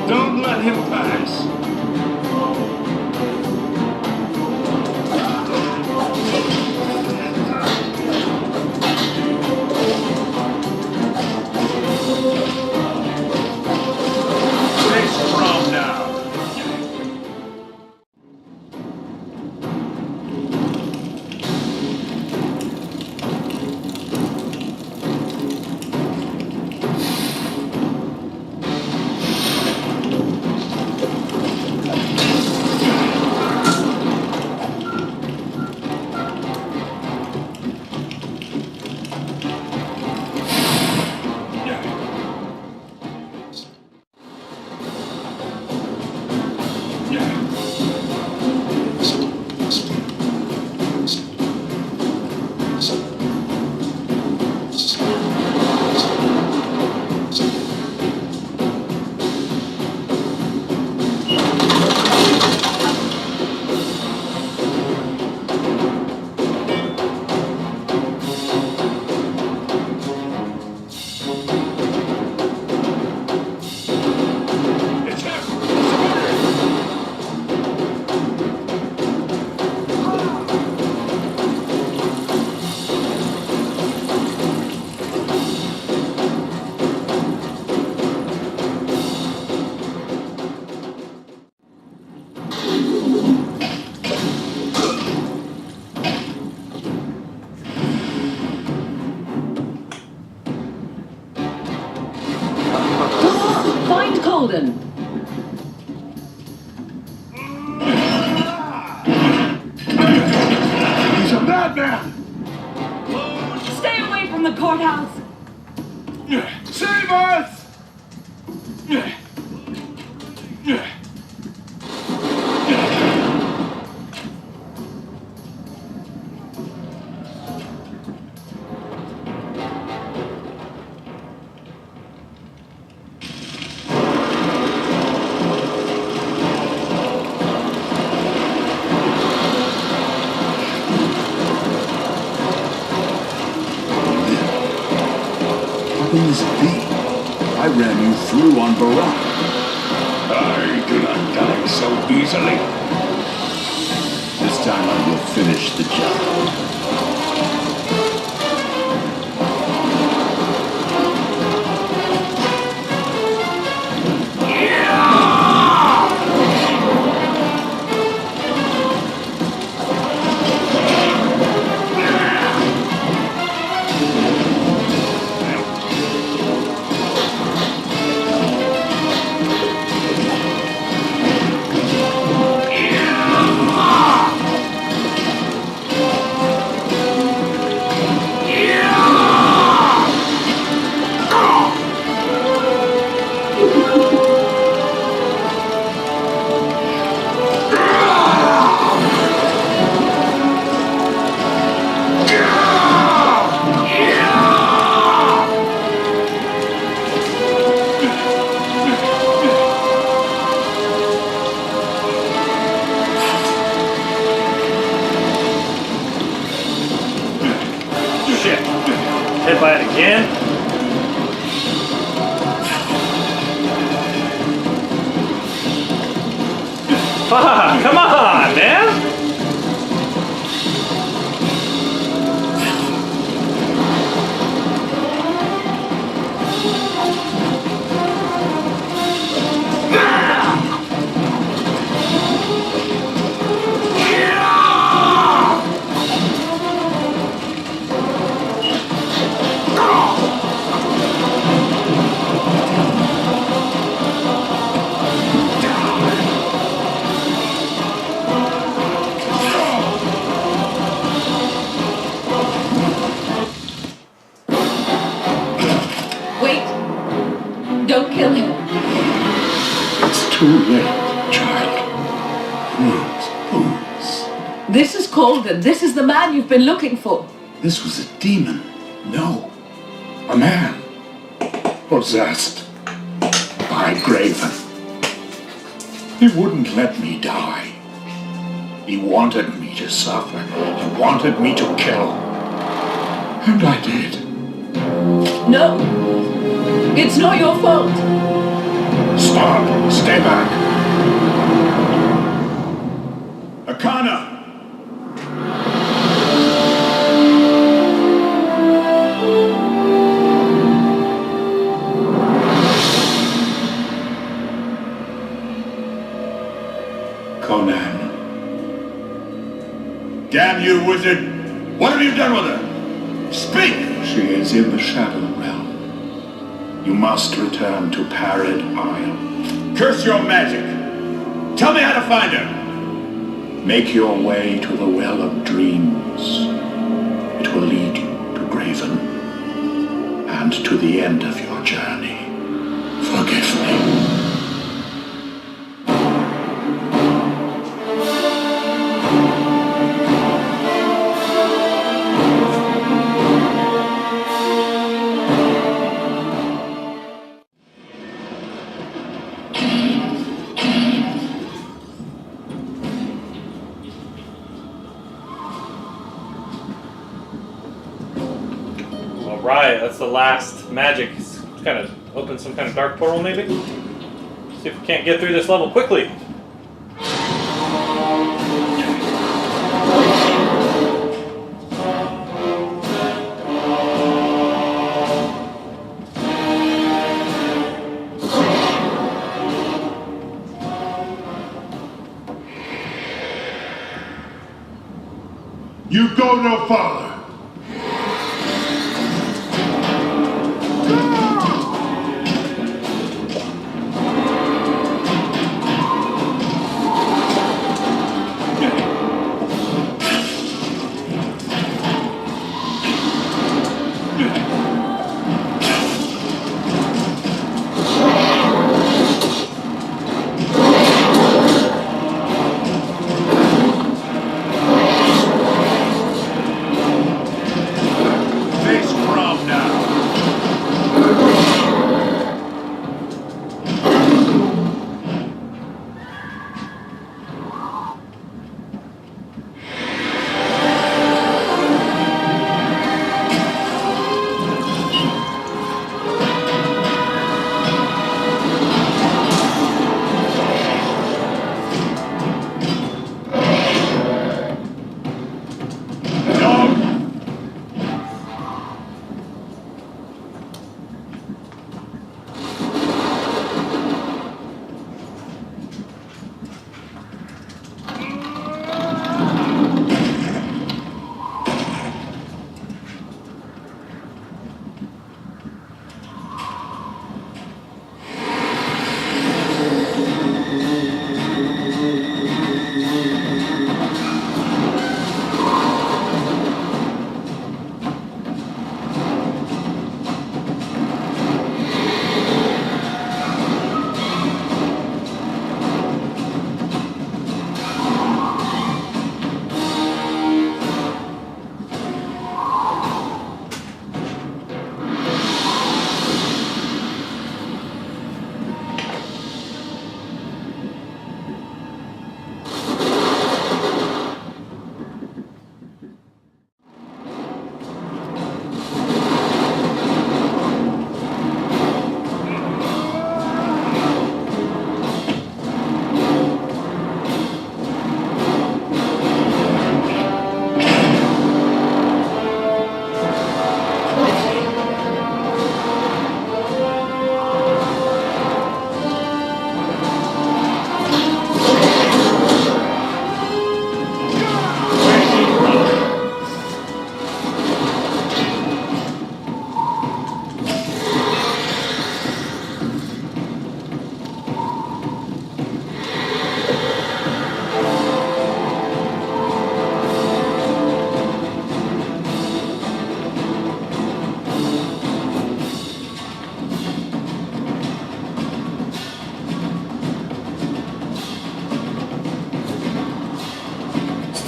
Don't let him pass. Stay strong now. Find Conan. He's a madman! Stay away from the courthouse. Save us! How can this be? I ran you through on Barak. I do not die so easily. This time I will finish the job. shit. Hit by it again. Fuck, come on, man! Wait! Don't kill him. It's too late, child. Please. This is Conan. This is the man you've been looking for. This was a demon. No. A man. Possessed. By Graven. He wouldn't let me die. He wanted me to suffer. He wanted me to kill. And I did. No. It's not your fault. Stop. Stay back. Akana! Conan. Damn you, wizard! What have you done with her? Speak! She is in the Shadow Realm. You must return to Parid Isle. Curse your magic! Tell me how to find her! Make your way to the Well of Dreams. It will lead you to Graven. And to the end of your journey. Forgive me. Alright, that's the last magic. It's kind of open some kind of dark portal, maybe? See if we can't get through this level quickly. You go no farther.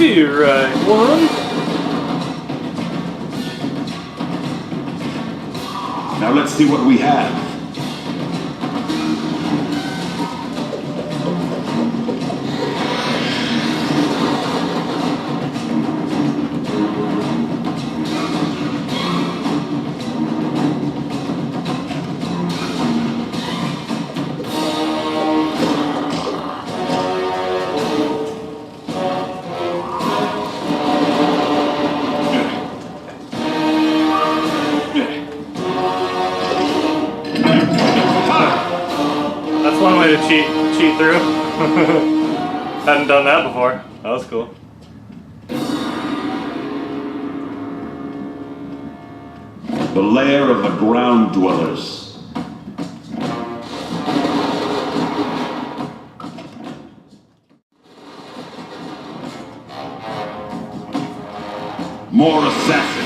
feel right, one. Now let's see what we have. One way to cheat through. Hadn't done that before. That was cool. The lair of the ground dwellers. More assassins.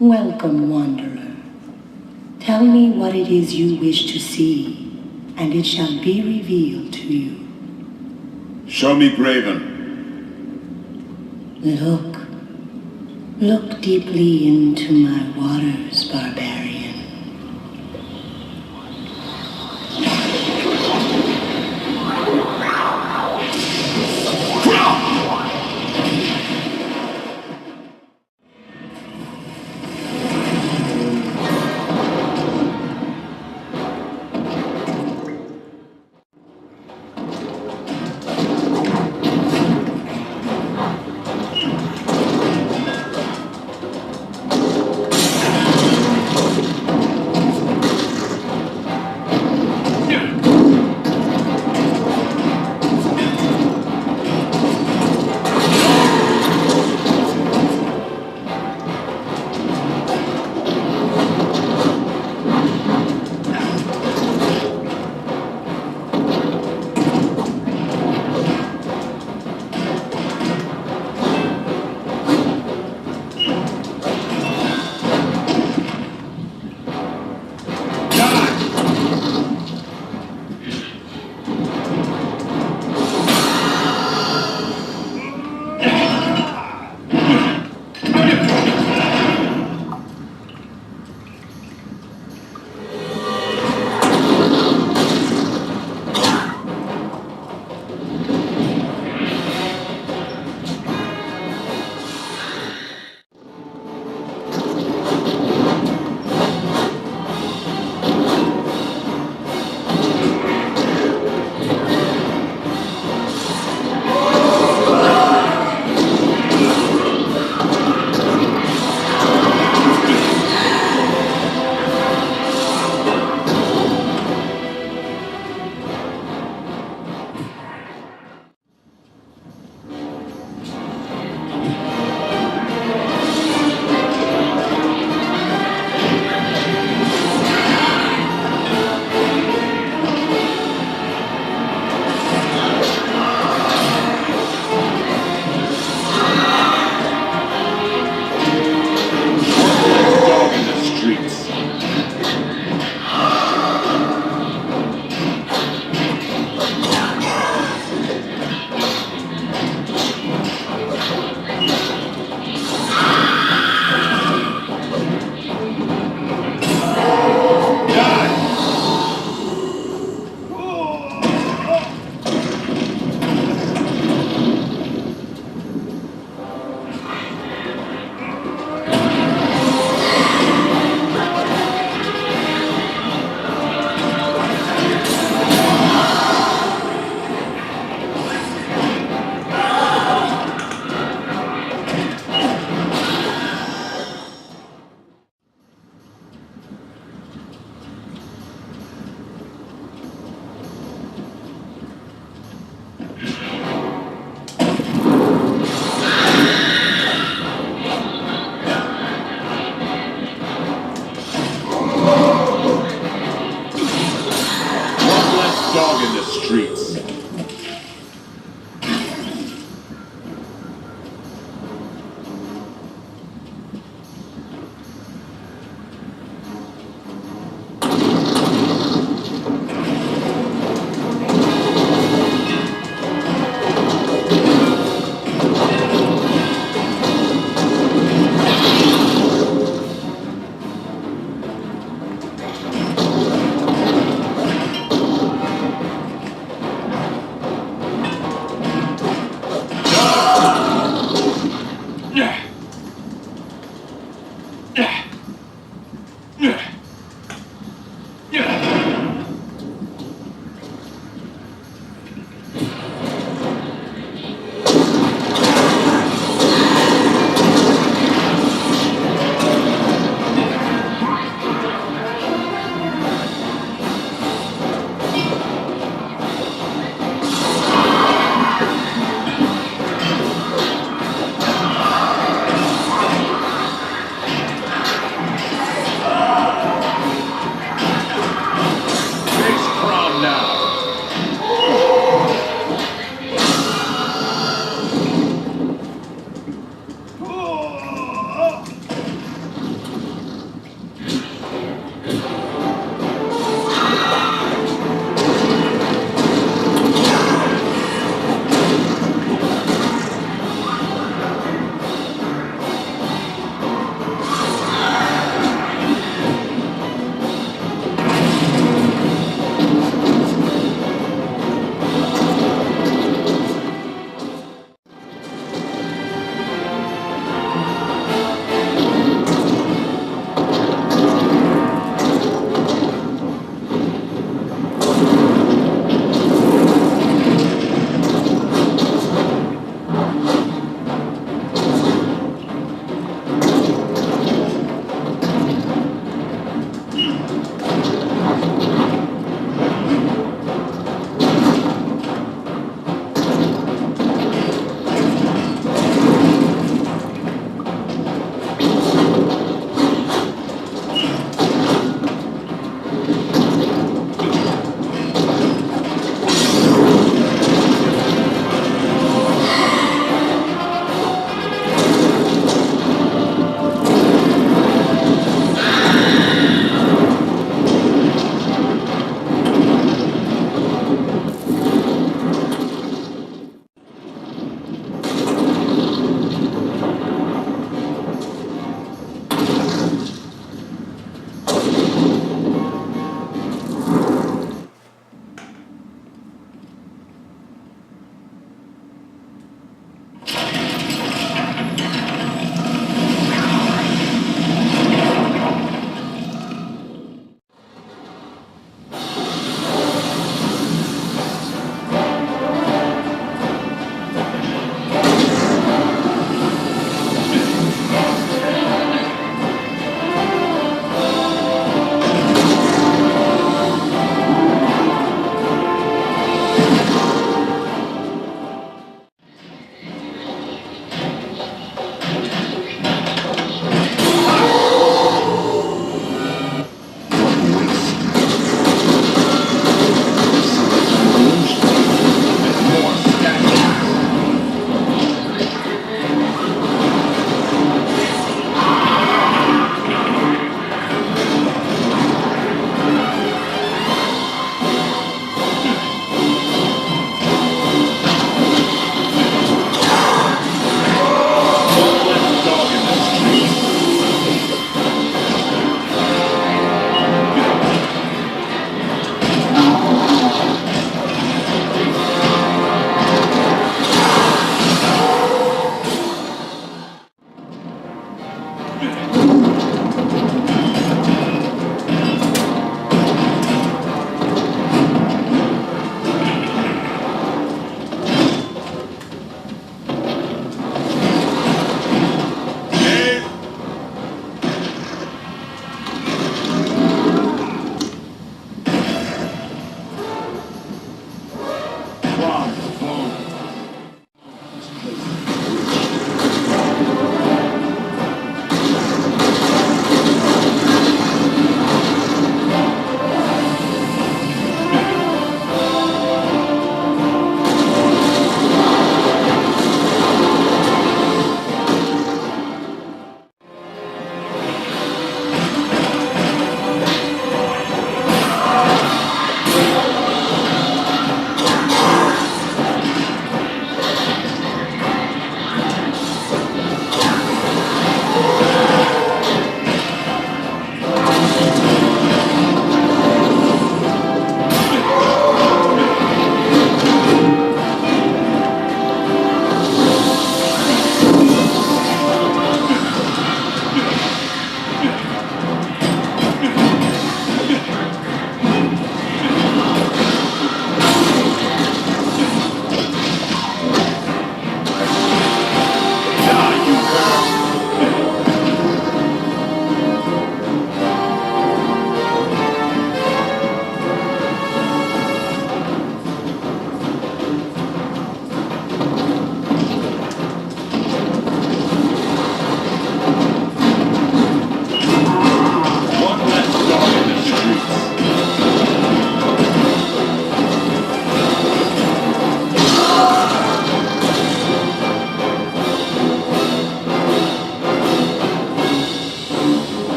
Welcome, wanderer. Tell me what it is you wish to see, and it shall be revealed to you. Show me Graven. Look deeply into my waters, barbarian.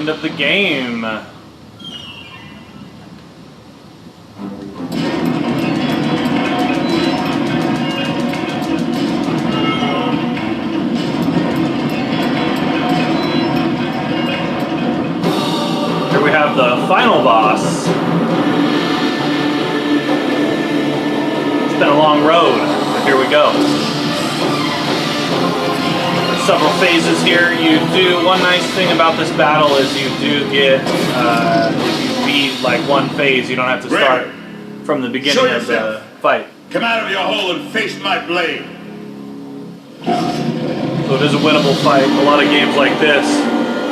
end of the game. Here we have the final boss. It's been a long road, but here we go. There's several phases here. You do, one nice thing about this battle is you do get, if you beat like one phase, you don't have to start from the beginning of the fight. Come out of your hole and face my blade. So it is a winnable fight. A lot of games like this,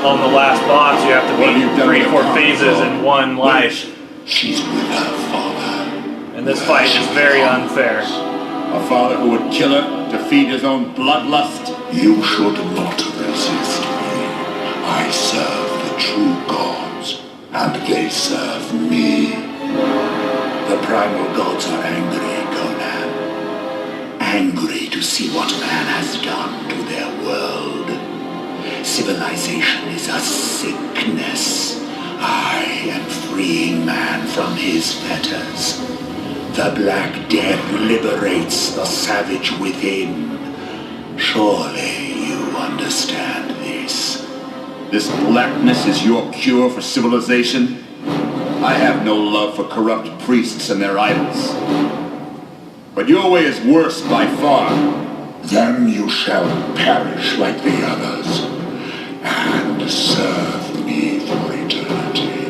on the last boss, you have to beat 3 or 4 phases in one life. She's with her father. And this fight is very unfair. A father who would kill her to feed his own bloodlust? You should not resist me. I serve the true gods, and they serve me. The primal gods are angry, Conan. Angry to see what man has done to their world. Civilization is a sickness. I am freeing man from his fetters. The Black Death liberates the savage within. Surely you understand this. This blackness is your cure for civilization? I have no love for corrupt priests and their idols. But your way is worse by far. Then you shall perish like the others, and serve me for eternity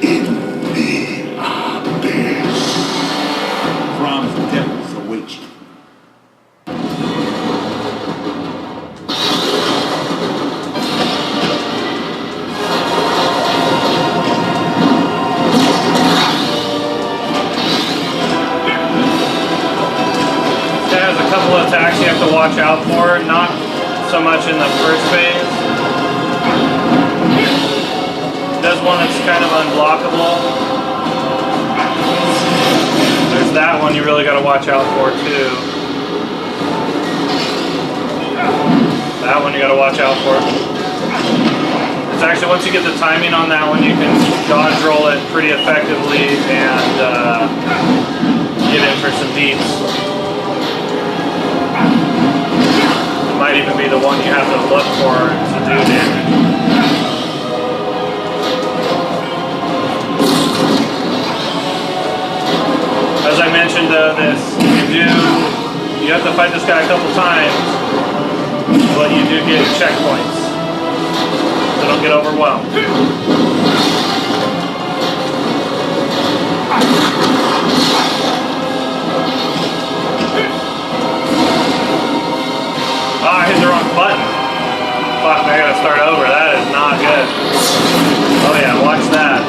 in the abyss. Crom's devils await you. It has a couple of attacks you have to watch out for, not so much in the first phase. It does one that's kind of unblockable. There's that one you really got to watch out for too. That one you got to watch out for. It's actually, once you get the timing on that one, you can dodge roll it pretty effectively and get in for some beats. It might even be the one you have to look for to do damage. As I mentioned, you have to fight this guy a couple times, but you do get checkpoints, so don't get overwhelmed. Ah, I hit the wrong button. Fuck, I gotta start over. That is not good. Oh yeah, watch that.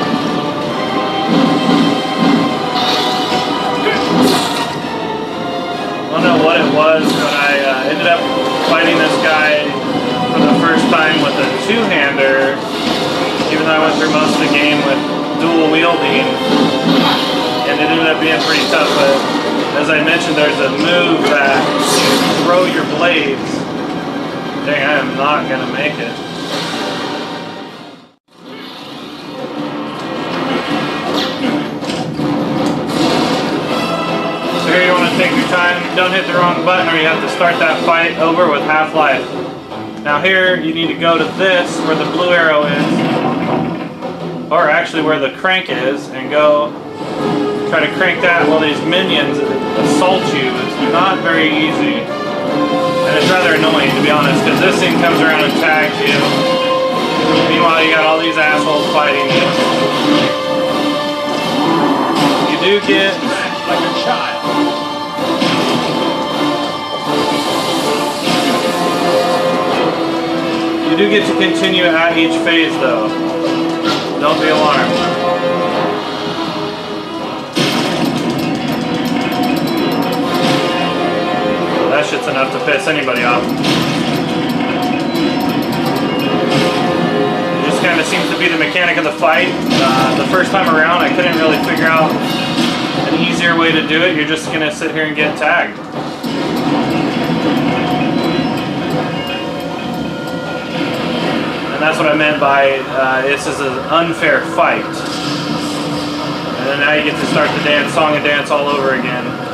I don't know what it was, but I ended up fighting this guy for the first time with a two-hander, even though I went through most of the game with dual wielding, and it ended up being pretty tough. But as I mentioned, there's a move that you throw your blades. Dang, I am not gonna make it. So here you want to take your time, don't hit the wrong button or you have to start that fight over with half-life. Now here, you need to go to this, where the blue arrow is, or actually where the crank is, and go try to crank that while these minions assault you. It's not very easy. And it's rather annoying, to be honest, because this thing comes around and tags you. Meanwhile, you got all these assholes fighting you. You do get... like a child. You do get to continue at each phase, though. Don't be alarmed. That shit's enough to piss anybody off. It just kind of seems to be the mechanic of the fight. The first time around, I couldn't really figure out an easier way to do it. You're just gonna sit here and get tagged. And that's what I meant by this is an unfair fight. And then now you get to start the dance, song and dance all over again.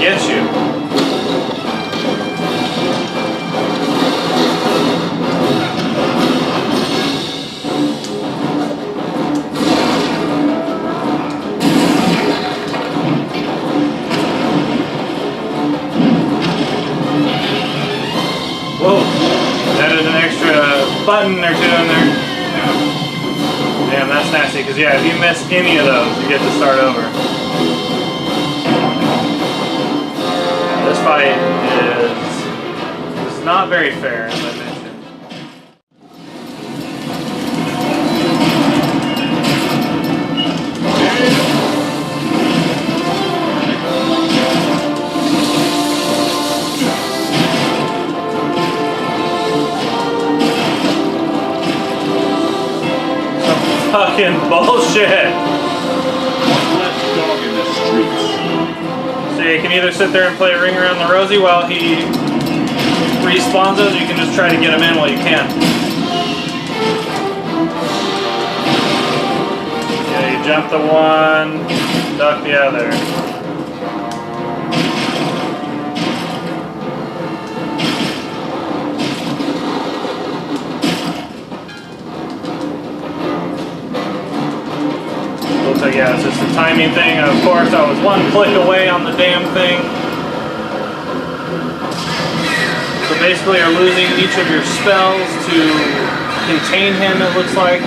Get you. Whoa, added an extra button or two in there. Damn, that's nasty, because yeah, if you miss any of those, you get to start over. This fight is not very fair, as I mentioned. Some fucking bullshit! One less dog in the streets. So you can either sit there and play Ring Around the Rosie while he respawns us, or you can just try to get him in while you can. Yeah, you jump the one, duck the other. Looks like, yeah, it's just a timing thing. Of course, I was one click away on the damn thing. So basically, you're losing each of your spells to contain him, it looks like.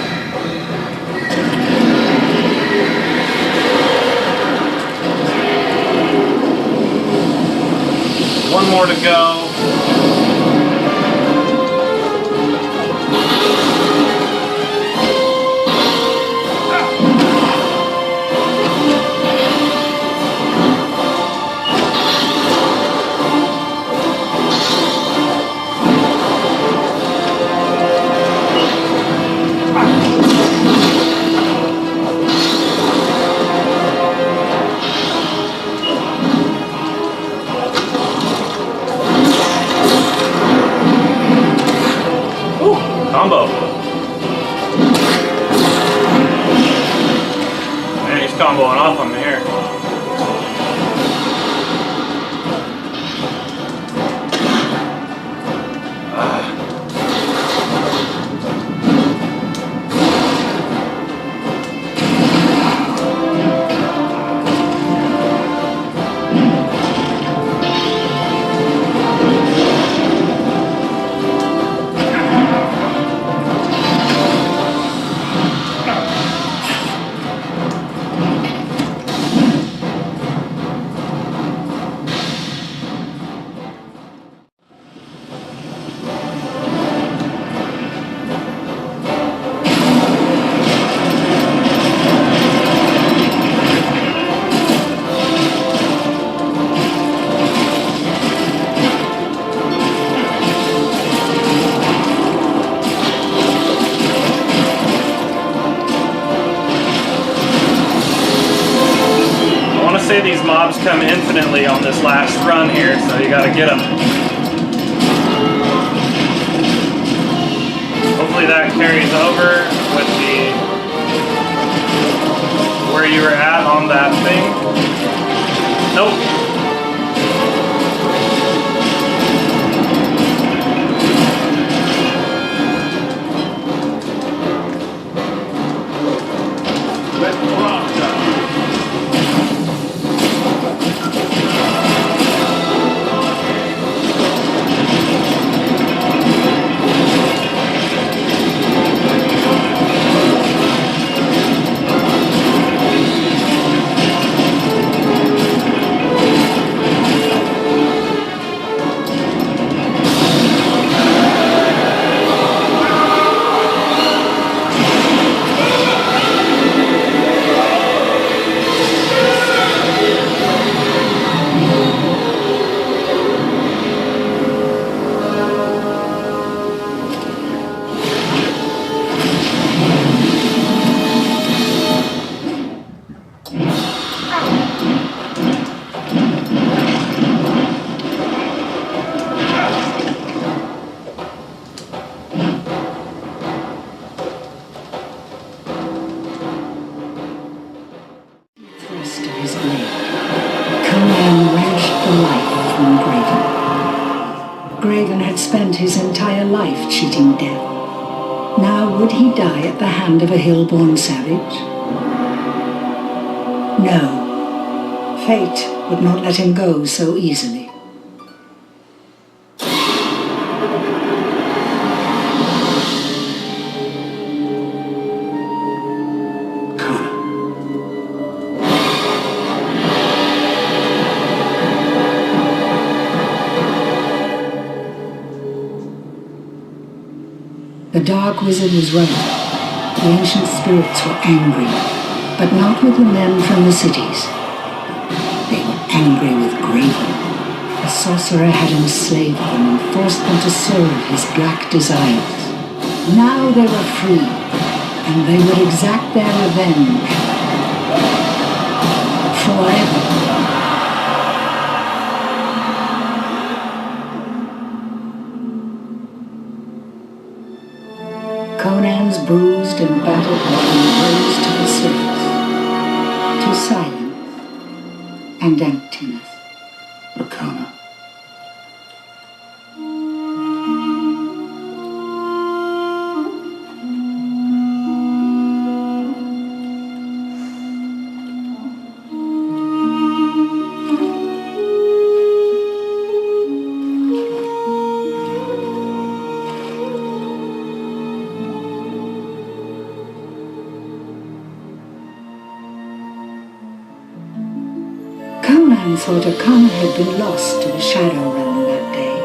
One more to go. Combo. Man, he's comboing off on me here. Say these mobs come infinitely on this last run here, so you gotta get them. Hopefully that carries over with the where you were at on that thing. Nope. life-cheating death. Now would he die at the hand of a hill-born savage? No. Fate would not let him go so easily. The Dark Wizard was right. The ancient spirits were angry, but not with the men from the cities. They were angry with Graven. The sorcerer had enslaved them and forced them to serve his black desires. Now they were free, and they would exact their revenge. Forever. Conan's bruised and battered body rose to the surface, to silence and emptiness. Arcana. Conan thought Arcana had been lost to the Shadow Realm that day.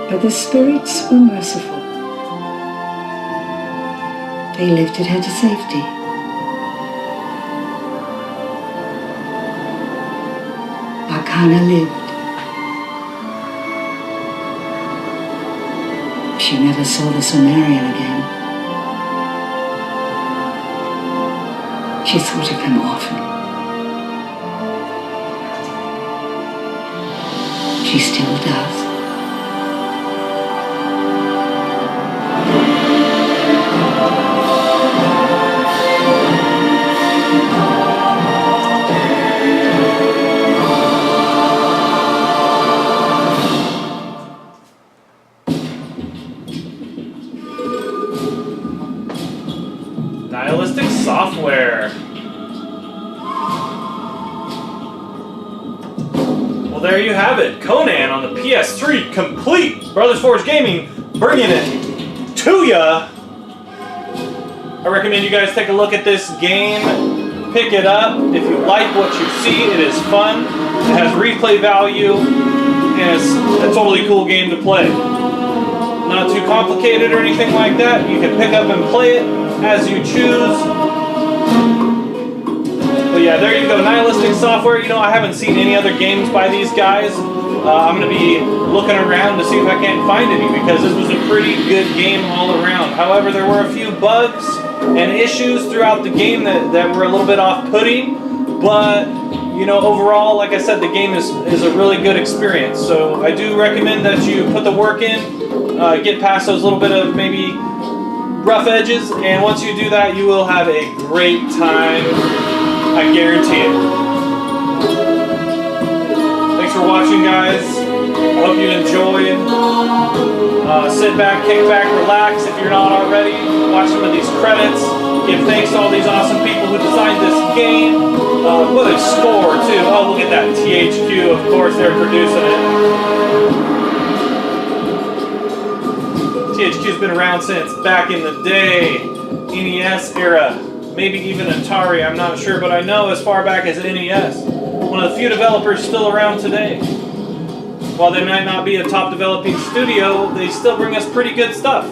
But the spirits were merciful. They lifted her to safety. Arcana lived. She never saw the Sumerian again. She thought of him often. She still does. Nihilistic software. Well, there you have it. Conan on the PS3, complete. Brothers Forge Gaming, bringing it to ya. I recommend you guys take a look at this game. Pick it up. If you like what you see, it is fun. It has replay value, and it's a totally cool game to play. Not too complicated or anything like that. You can pick up and play it as you choose. But yeah, there you go, Nihilistic Software. You know, I haven't seen any other games by these guys. I'm going to be looking around to see if I can't find any, because this was a pretty good game all around. However, there were a few bugs and issues throughout the game that were a little bit off-putting. But, you know, overall, like I said, the game is a really good experience. So I do recommend that you put the work in, get past those little bit of maybe rough edges, and once you do that, you will have a great time. I guarantee it. Thanks for watching, guys. I hope you enjoyed. Sit back, kick back, relax if you're not already. Watch some of these credits. Give thanks to all these awesome people who designed this game. What a score, too. Oh, look at that. THQ, of course, they're producing it. THQ's been around since back in the day. NES era. Maybe even Atari, I'm not sure, but I know as far back as NES. One of the few developers still around today. While they might not be a top developing studio, they still bring us pretty good stuff.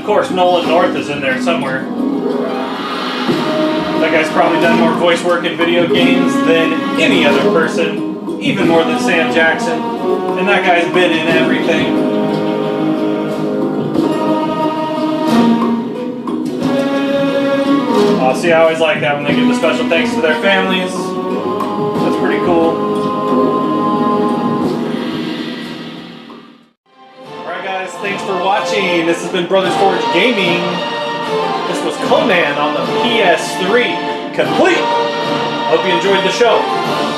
course, Nolan North is in there somewhere. That guy's probably done more voice work in video games than any other person, even more than Sam Jackson. And that guy's been in everything. See, I always like that when they give the special thanks to their families. That's pretty cool. Alright guys, thanks for watching. This has been Brothers Forge Gaming. This was Conan on the PS3. Complete! Hope you enjoyed the show.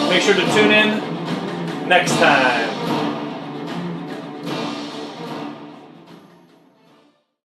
Make sure to tune in next time.